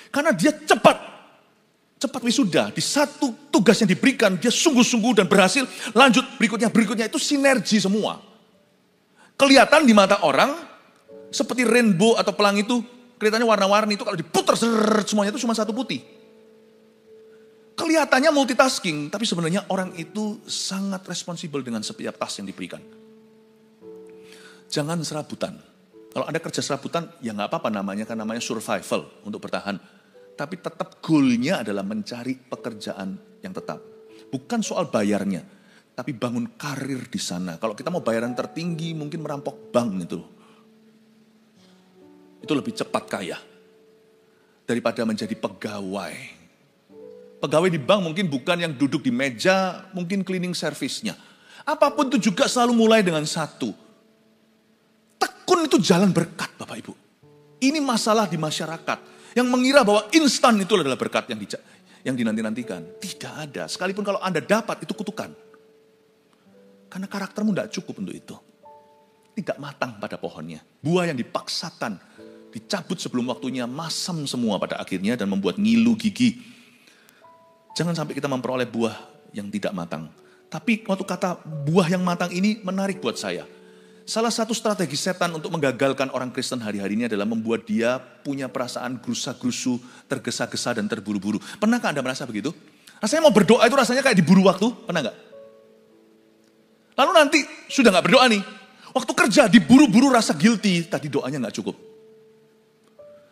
Karena dia cepat wisuda, di satu tugas yang diberikan, dia sungguh-sungguh dan berhasil, lanjut berikutnya, itu sinergi semua. Kelihatan di mata orang, seperti rainbow atau pelangi itu, kelihatannya warna-warni itu kalau diputar semuanya itu cuma satu putih. Kelihatannya multitasking, tapi sebenarnya orang itu sangat responsibel dengan setiap task yang diberikan. Jangan serabutan. Kalau Anda kerja serabutan, ya nggak apa-apa namanya, kan namanya survival untuk bertahan. Tapi tetap goalnya adalah mencari pekerjaan yang tetap. Bukan soal bayarnya, tapi bangun karir di sana. Kalau kita mau bayaran tertinggi, mungkin merampok bank itu. Itu lebih cepat kaya daripada menjadi pegawai. Pegawai di bank mungkin bukan yang duduk di meja, mungkin cleaning service-nya. Apapun itu juga selalu mulai dengan satu. Tekun itu jalan berkat Bapak Ibu. Ini masalah di masyarakat. Yang mengira bahwa instan itu adalah berkat yang dinanti-nantikan. Tidak ada. Sekalipun kalau Anda dapat, itu kutukan. Karena karaktermu tidak cukup untuk itu. Tidak matang pada pohonnya. Buah yang dipaksakan, dicabut sebelum waktunya, masam semua pada akhirnya dan membuat ngilu gigi. Jangan sampai kita memperoleh buah yang tidak matang. Tapi waktu kata buah yang matang ini menarik buat saya. Salah satu strategi setan untuk menggagalkan orang Kristen hari-hari ini adalah membuat dia punya perasaan gerusa-gerusu, tergesa-gesa dan terburu-buru. Pernahkah Anda merasa begitu? Rasanya mau berdoa itu rasanya kayak diburu waktu, pernah nggak? Lalu nanti sudah nggak berdoa nih, waktu kerja diburu-buru rasa guilty, tadi doanya nggak cukup.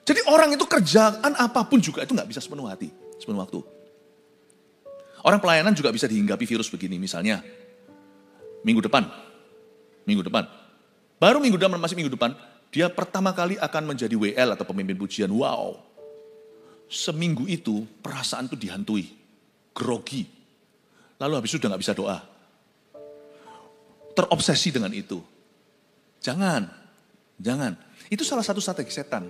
Jadi orang itu kerjaan apapun juga itu nggak bisa sepenuh hati, sepenuh waktu. Orang pelayanan juga bisa dihinggapi virus begini, misalnya minggu depan. Baru masih minggu depan, dia pertama kali akan menjadi WL atau pemimpin pujian. Wow. Seminggu itu perasaan itu dihantui. Grogi. Lalu habis itu udah gak bisa doa. Terobsesi dengan itu. Jangan. Itu salah satu strategi setan.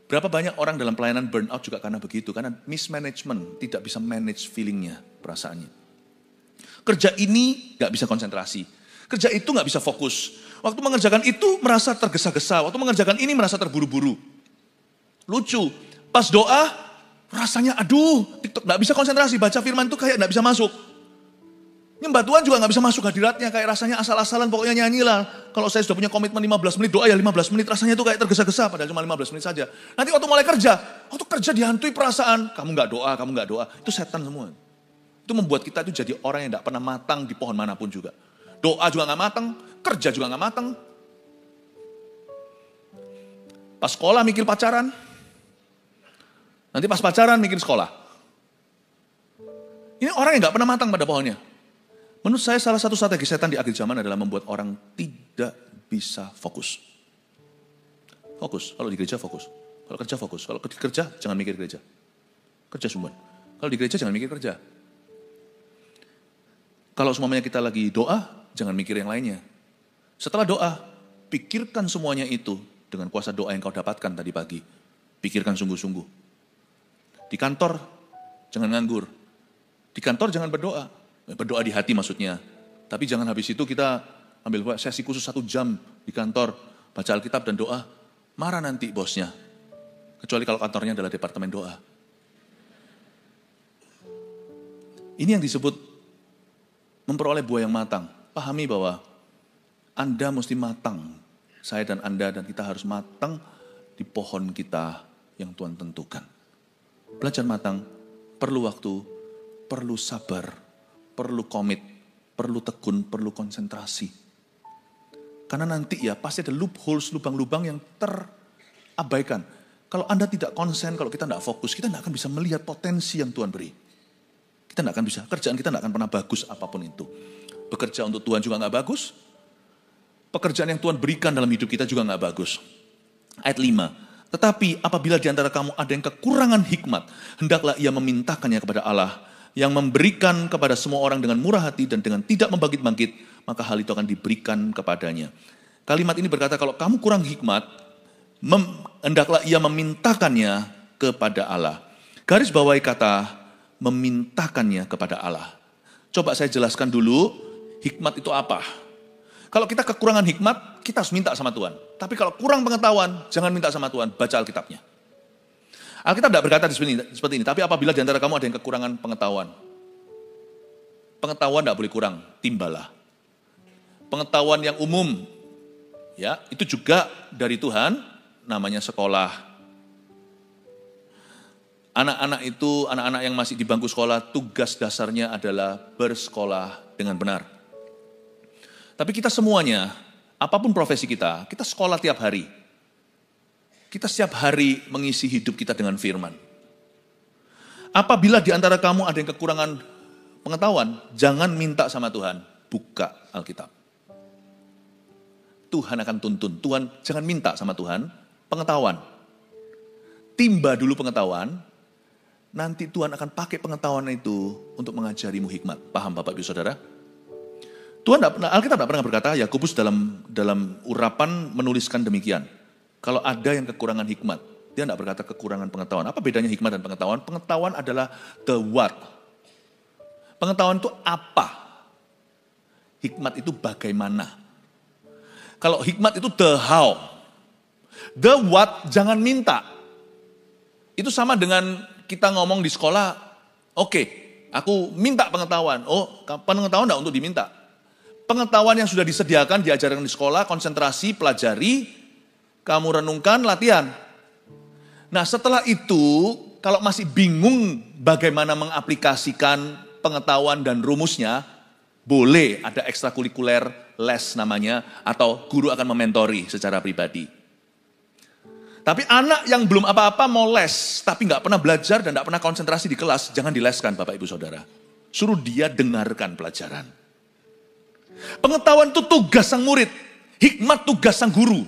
Berapa banyak orang dalam pelayanan burnout juga karena begitu. Karena mismanagement, tidak bisa manage feelingnya, perasaannya. Kerja ini gak bisa konsentrasi. Kerja itu gak bisa fokus. Waktu mengerjakan itu merasa tergesa-gesa. Waktu mengerjakan ini merasa terburu-buru. Lucu. Pas doa, rasanya aduh, gak bisa konsentrasi. Baca firman itu kayak gak bisa masuk. Nyembah Tuhan juga gak bisa masuk hadiratnya. Kayak rasanya asal-asalan, pokoknya nyanyilah. Kalau saya sudah punya komitmen 15 menit, doa ya 15 menit. Rasanya itu kayak tergesa-gesa, padahal cuma 15 menit saja. Nanti waktu mulai kerja, waktu kerja dihantui perasaan. Kamu gak doa. Itu setan semua. Itu membuat kita itu jadi orang yang gak pernah matang di pohon manapun juga. Doa juga gak matang, kerja juga gak matang. Pas sekolah mikir pacaran, nanti pas pacaran mikir sekolah. Ini orang yang gak pernah matang pada pohonnya. Menurut saya salah satu strategi setan di akhir zaman adalah membuat orang tidak bisa fokus. Fokus, kalau di gereja fokus. Kalau kerja fokus, kalau di kerja jangan mikir gereja. Kerja semua. Kalau di gereja jangan mikir kerja. Kalau semuanya kita lagi doa, jangan mikir yang lainnya. Setelah doa, pikirkan semuanya itu dengan kuasa doa yang kau dapatkan tadi pagi. Pikirkan sungguh-sungguh. Di kantor, jangan nganggur. Di kantor jangan berdoa. Berdoa di hati maksudnya. Tapi jangan habis itu kita ambil sesi khusus 1 jam di kantor. Baca Alkitab dan doa. Marah nanti bosnya. Kecuali kalau kantornya adalah departemen doa. Ini yang disebut memperoleh buah yang matang. Pahami bahwa Anda mesti matang. Saya dan Anda dan kita harus matang di pohon kita yang Tuhan tentukan. Belajar matang perlu waktu, perlu sabar, perlu komit, perlu tekun, perlu konsentrasi. Karena nanti ya pasti ada loopholes, lubang-lubang yang terabaikan. Kalau Anda tidak konsen, kalau kita tidak fokus, kita tidak akan bisa melihat potensi yang Tuhan beri. Kita tidak akan bisa, kerjaan kita tidak akan pernah bagus apapun itu. Bekerja untuk Tuhan juga nggak bagus. Pekerjaan yang Tuhan berikan dalam hidup kita juga nggak bagus. Ayat 5. Tetapi apabila di antara kamu ada yang kekurangan hikmat, hendaklah ia memintakannya kepada Allah, yang memberikan kepada semua orang dengan murah hati dan dengan tidak membangkit-bangkit, maka hal itu akan diberikan kepadanya. Kalimat ini berkata kalau kamu kurang hikmat, hendaklah ia memintakannya kepada Allah. Garis bawahi kata memintakannya kepada Allah. Coba saya jelaskan dulu, hikmat itu apa? Kalau kita kekurangan hikmat, kita harus minta sama Tuhan. Tapi kalau kurang pengetahuan, jangan minta sama Tuhan, baca Alkitabnya. Alkitab tidak berkata seperti ini, tapi apabila di antara kamu ada yang kekurangan pengetahuan. Pengetahuan tidak boleh kurang, timbalah. Pengetahuan yang umum, ya itu juga dari Tuhan, namanya sekolah. Anak-anak yang masih di bangku sekolah, tugas dasarnya adalah bersekolah dengan benar. Tapi kita semuanya, apapun profesi kita sekolah tiap hari. Kita setiap hari mengisi hidup kita dengan firman. Apabila di antara kamu ada yang kekurangan pengetahuan, jangan minta sama Tuhan, buka Alkitab. Tuhan akan tuntun. Tuhan jangan minta sama Tuhan pengetahuan. Timba dulu pengetahuan, nanti Tuhan akan pakai pengetahuan itu untuk mengajarimu hikmat. Paham Bapak Ibu Saudara? Alkitab tidak pernah berkata, Yakobus dalam urapan menuliskan demikian. Kalau ada yang kekurangan hikmat, dia tidak berkata kekurangan pengetahuan. Apa bedanya hikmat dan pengetahuan? Pengetahuan adalah the what. Pengetahuan itu apa? Hikmat itu bagaimana? Kalau hikmat itu the how. The what jangan minta. Itu sama dengan kita ngomong di sekolah, oke, aku minta pengetahuan. Oh, pengetahuan tidak untuk diminta. Pengetahuan yang sudah disediakan, diajarkan di sekolah, konsentrasi, pelajari, kamu renungkan, latihan. Nah setelah itu, kalau masih bingung bagaimana mengaplikasikan pengetahuan dan rumusnya, boleh ada ekstrakurikuler, les namanya, atau guru akan mementori secara pribadi. Tapi anak yang belum apa-apa mau les, tapi nggak pernah belajar dan nggak pernah konsentrasi di kelas, jangan dileskan Bapak Ibu Saudara. Suruh dia dengarkan pelajaran. Pengetahuan itu tugas sang murid, hikmat tugas sang guru.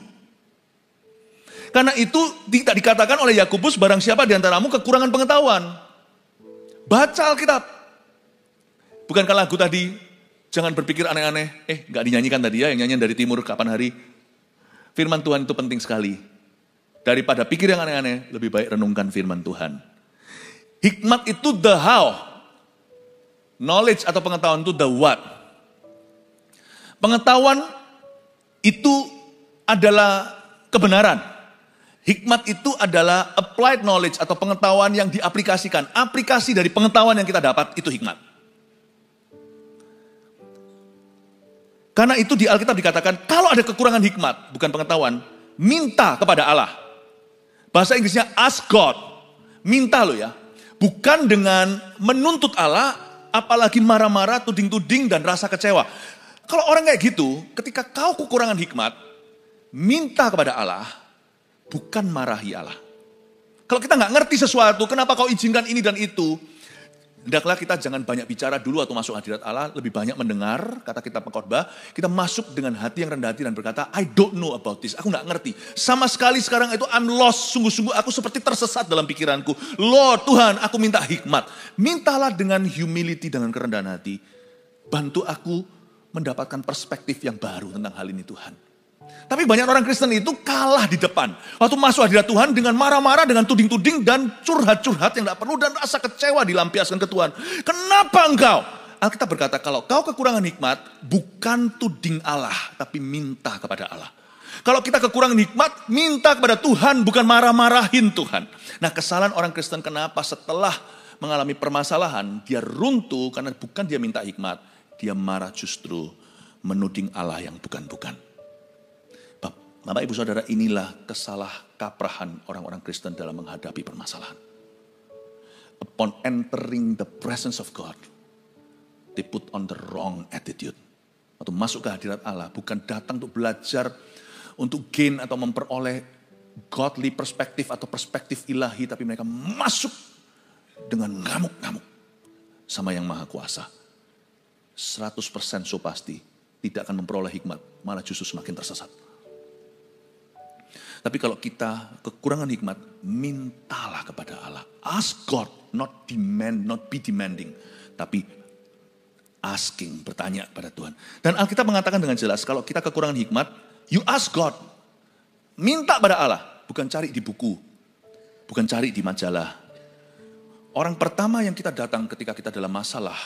Karena itu tidak dikatakan oleh Yakobus barang siapa di antaramu kekurangan pengetahuan. Baca Alkitab. Bukankah lagu tadi, jangan berpikir aneh-aneh, nggak dinyanyikan tadi ya, yang nyanyian dari timur kapan hari. Firman Tuhan itu penting sekali. Daripada pikir yang aneh-aneh, lebih baik renungkan firman Tuhan. Hikmat itu the how. Knowledge atau pengetahuan itu the what. Pengetahuan itu adalah kebenaran. Hikmat itu adalah applied knowledge atau pengetahuan yang diaplikasikan. Aplikasi dari pengetahuan yang kita dapat itu hikmat. Karena itu di Alkitab dikatakan kalau ada kekurangan hikmat, bukan pengetahuan, minta kepada Allah. Bahasa Inggrisnya ask God. Minta loh ya. Bukan dengan menuntut Allah, apalagi marah-marah, tuding-tuding dan rasa kecewa. Kalau orang kayak gitu, ketika kau kekurangan hikmat, minta kepada Allah, bukan marahi Allah. Kalau kita nggak ngerti sesuatu, kenapa kau izinkan ini dan itu? Hendaklah kita jangan banyak bicara dulu atau masuk hadirat Allah, lebih banyak mendengar, kata kitab pengkhotbah, kita masuk dengan hati yang rendah hati dan berkata, I don't know about this, aku nggak ngerti. Sama sekali sekarang itu I'm lost, sungguh-sungguh aku seperti tersesat dalam pikiranku. Lord Tuhan, aku minta hikmat. Mintalah dengan humility, dengan kerendahan hati. Bantu aku mendapatkan perspektif yang baru tentang hal ini Tuhan. Tapi banyak orang Kristen itu kalah di depan. Waktu masuk hadirat Tuhan dengan marah-marah, dengan tuding-tuding dan curhat-curhat yang tidak perlu dan rasa kecewa dilampiaskan ke Tuhan. Kenapa engkau? Alkitab berkata kalau kau kekurangan hikmat, bukan tuding Allah, tapi minta kepada Allah. Kalau kita kekurangan hikmat, minta kepada Tuhan, bukan marah-marahin Tuhan. Nah kesalahan orang Kristen kenapa setelah mengalami permasalahan, dia runtuh karena bukan dia minta hikmat, dia marah justru menuding Allah yang bukan-bukan. Bapak Ibu Saudara, inilah kesalah kaprahan orang-orang Kristen dalam menghadapi permasalahan. upon entering the presence of God, they put on the wrong attitude. Waktu masuk ke hadirat Allah, bukan datang untuk belajar, untuk gain atau memperoleh godly perspektif atau perspektif ilahi, tapi mereka masuk dengan ngamuk-ngamuk sama yang maha kuasa. 100% so pasti tidak akan memperoleh hikmat, malah justru semakin tersesat. Tapi kalau kita kekurangan hikmat, mintalah kepada Allah. Ask God, not demand, not be demanding. Tapi asking, bertanya kepada Tuhan. Dan Alkitab mengatakan dengan jelas, kalau kita kekurangan hikmat, you ask God. Minta pada Allah, bukan cari di buku, bukan cari di majalah. Orang pertama yang kita datang ketika kita dalam masalah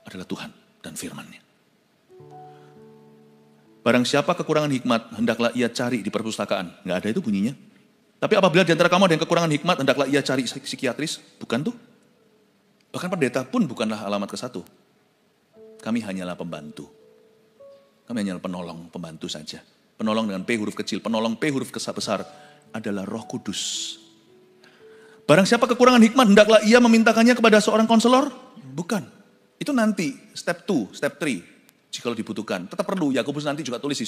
adalah Tuhan dan firman-Nya. Barang siapa kekurangan hikmat, hendaklah ia cari di perpustakaan. Nggak ada itu bunyinya. Tapi apabila di antara kamu ada yang kekurangan hikmat, hendaklah ia cari psikiatris. Bukan tuh. Bahkan pendeta pun bukanlah alamat ke satu. Kami hanyalah pembantu. Kami hanyalah penolong, pembantu saja. Penolong dengan P huruf kecil, penolong P huruf besar adalah Roh Kudus. Barang siapa kekurangan hikmat, hendaklah ia memintakannya kepada seorang konselor. Bukan. Itu nanti, step 2, step 3. Jika dibutuhkan. Tetap perlu, Yakobus nanti juga tulis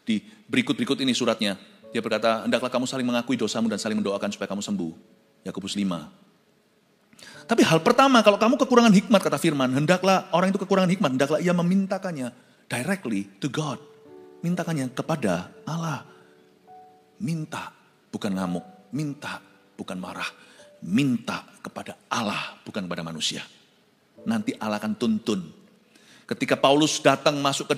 di berikut-berikut ini suratnya. Dia berkata, hendaklah kamu saling mengakui dosamu dan saling mendoakan supaya kamu sembuh. Yakobus 5. Tapi hal pertama, kalau kamu kekurangan hikmat, kata firman, hendaklah, orang itu kekurangan hikmat, hendaklah ia memintakannya directly to God. Mintakannya kepada Allah. Minta, bukan ngamuk. Minta, bukan marah. Minta kepada Allah, bukan kepada manusia. Nanti Allah akan tuntun. Ketika Paulus datang masuk ke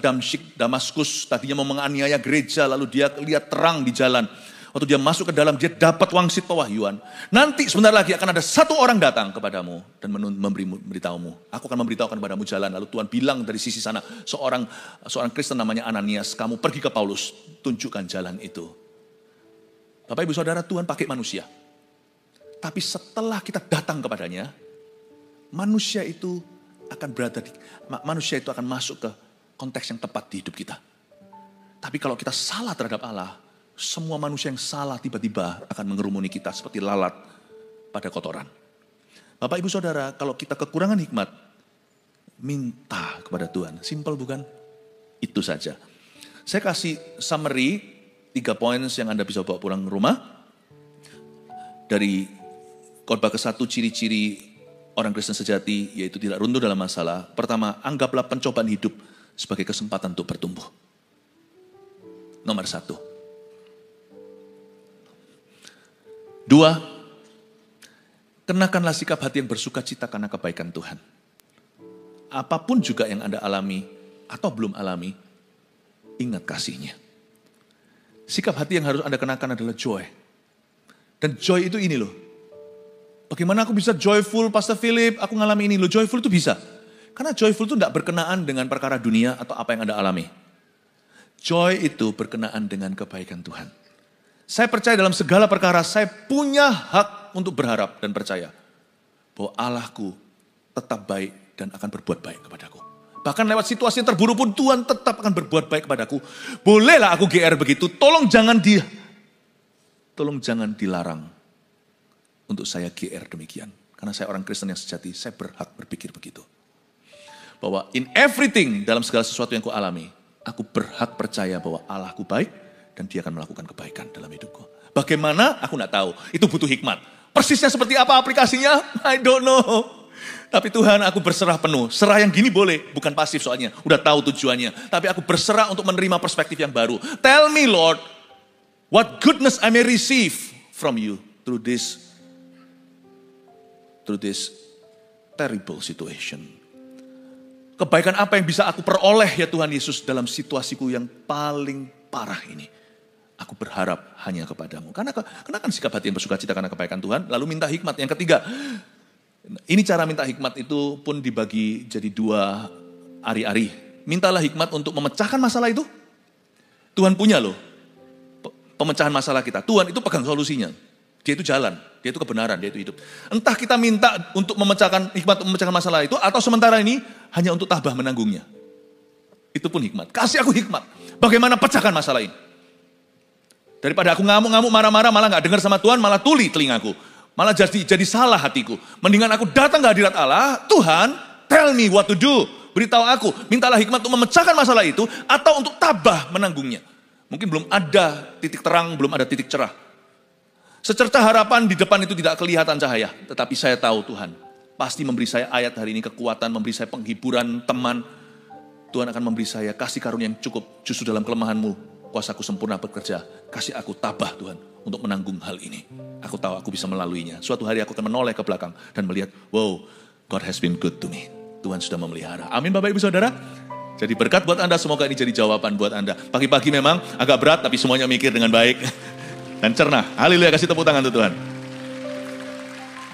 Damaskus, tadinya mau menganiaya gereja, lalu dia lihat terang di jalan. Waktu dia masuk ke dalam, dia dapat wangsit pewahyuan. Nanti sebentar lagi akan ada satu orang datang kepadamu dan memberitahumu. Aku akan memberitahukan kepadamu jalan. Lalu Tuhan bilang dari sisi sana, seorang Kristen namanya Ananias, kamu pergi ke Paulus, tunjukkan jalan itu. Bapak Ibu Saudara, Tuhan pakai manusia. Tapi setelah kita datang kepadanya, manusia itu akan masuk ke konteks yang tepat di hidup kita. Tapi kalau kita salah terhadap Allah, semua manusia yang salah tiba-tiba akan mengerumuni kita seperti lalat pada kotoran. Bapak Ibu Saudara, kalau kita kekurangan hikmat, minta kepada Tuhan. Simple bukan? Itu saja. Saya kasih summary 3 poin yang Anda bisa bawa pulang ke rumah. Dari khotbah ke-1, ciri-ciri orang Kristen sejati, yaitu tidak runtuh dalam masalah. Pertama, anggaplah pencobaan hidup sebagai kesempatan untuk bertumbuh. Nomor 1. 2, kenakanlah sikap hati yang bersuka cita karena kebaikan Tuhan. Apapun juga yang Anda alami atau belum alami, ingat kasih-Nya. Sikap hati yang harus Anda kenakan adalah joy. Dan joy itu ini loh. Bagaimana aku bisa joyful, Pastor Philip? Aku ngalami ini loh. Joyful itu bisa. Karena joyful itu tidak berkenaan dengan perkara dunia atau apa yang Anda alami. Joy itu berkenaan dengan kebaikan Tuhan. Saya percaya dalam segala perkara, saya punya hak untuk berharap dan percaya bahwa Allahku tetap baik dan akan berbuat baik kepadaku. Bahkan lewat situasi yang terburuk pun Tuhan tetap akan berbuat baik kepadaku. Bolehlah aku GR begitu, tolong jangan dilarang untuk saya GR demikian. Karena saya orang Kristen yang sejati, saya berhak berpikir begitu. Bahwa in everything, dalam segala sesuatu yang ku alami, aku berhak percaya bahwa Allahku baik dan Dia akan melakukan kebaikan dalam hidupku. Bagaimana? Aku tidak tahu. Itu butuh hikmat. Persisnya seperti apa aplikasinya? I don't know. Tapi Tuhan, aku berserah penuh. Serah yang gini boleh, bukan pasif soalnya. Udah tahu tujuannya. Tapi aku berserah untuk menerima perspektif yang baru. Tell me Lord, what goodness I may receive from you through this terrible situation. Kebaikan apa yang bisa aku peroleh ya Tuhan Yesus dalam situasiku yang paling parah ini. Aku berharap hanya kepadamu. Karena kenakan sikap hati yang bersuka cita karena kebaikan Tuhan. Lalu minta hikmat. Yang ketiga, ini cara minta hikmat itu pun dibagi jadi 2 ari-ari. Mintalah hikmat untuk memecahkan masalah itu. Tuhan punya loh pemecahan masalah kita. Tuhan itu pegang solusinya. Dia itu jalan, dia itu kebenaran, dia itu hidup. Entah kita minta untuk memecahkan hikmat untuk memecahkan masalah itu, atau sementara ini hanya untuk tabah menanggungnya. Itu pun hikmat. Kasih aku hikmat. Bagaimana pecahkan masalah ini? Daripada aku ngamuk-ngamuk, marah-marah, malah gak dengar sama Tuhan, malah tuli telingaku. Malah jadi salah hatiku. Mendingan aku datang ke hadirat Allah, Tuhan, tell me what to do. Beritahu aku, mintalah hikmat untuk memecahkan masalah itu atau untuk tabah menanggungnya. Mungkin belum ada titik terang, belum ada titik cerah. Secerca harapan di depan itu tidak kelihatan cahaya. Tetapi saya tahu Tuhan pasti memberi saya ayat hari ini kekuatan, memberi saya penghiburan, teman. Tuhan akan memberi saya kasih karunia yang cukup. Justru dalam kelemahanmu, kuasaku sempurna bekerja. Kasih aku tabah Tuhan untuk menanggung hal ini. Aku tahu aku bisa melaluinya. Suatu hari aku akan menoleh ke belakang dan melihat, wow, God has been good to me. Tuhan sudah memelihara. Amin Bapak Ibu Saudara. Jadi berkat buat Anda, semoga ini jadi jawaban buat Anda. Pagi-pagi memang agak berat, tapi semuanya mikir dengan baik dan cerna. Haleluya, kasih tepuk tangan untuk Tuhan.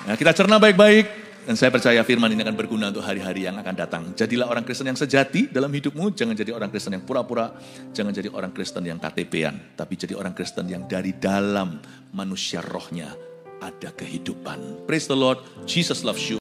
Nah, kita cerna baik-baik, dan saya percaya firman ini akan berguna untuk hari-hari yang akan datang. Jadilah orang Kristen yang sejati dalam hidupmu, jangan jadi orang Kristen yang pura-pura, jangan jadi orang Kristen yang KTP-an, tapi jadi orang Kristen yang dari dalam manusia rohnya ada kehidupan. Praise the Lord, Jesus loves you.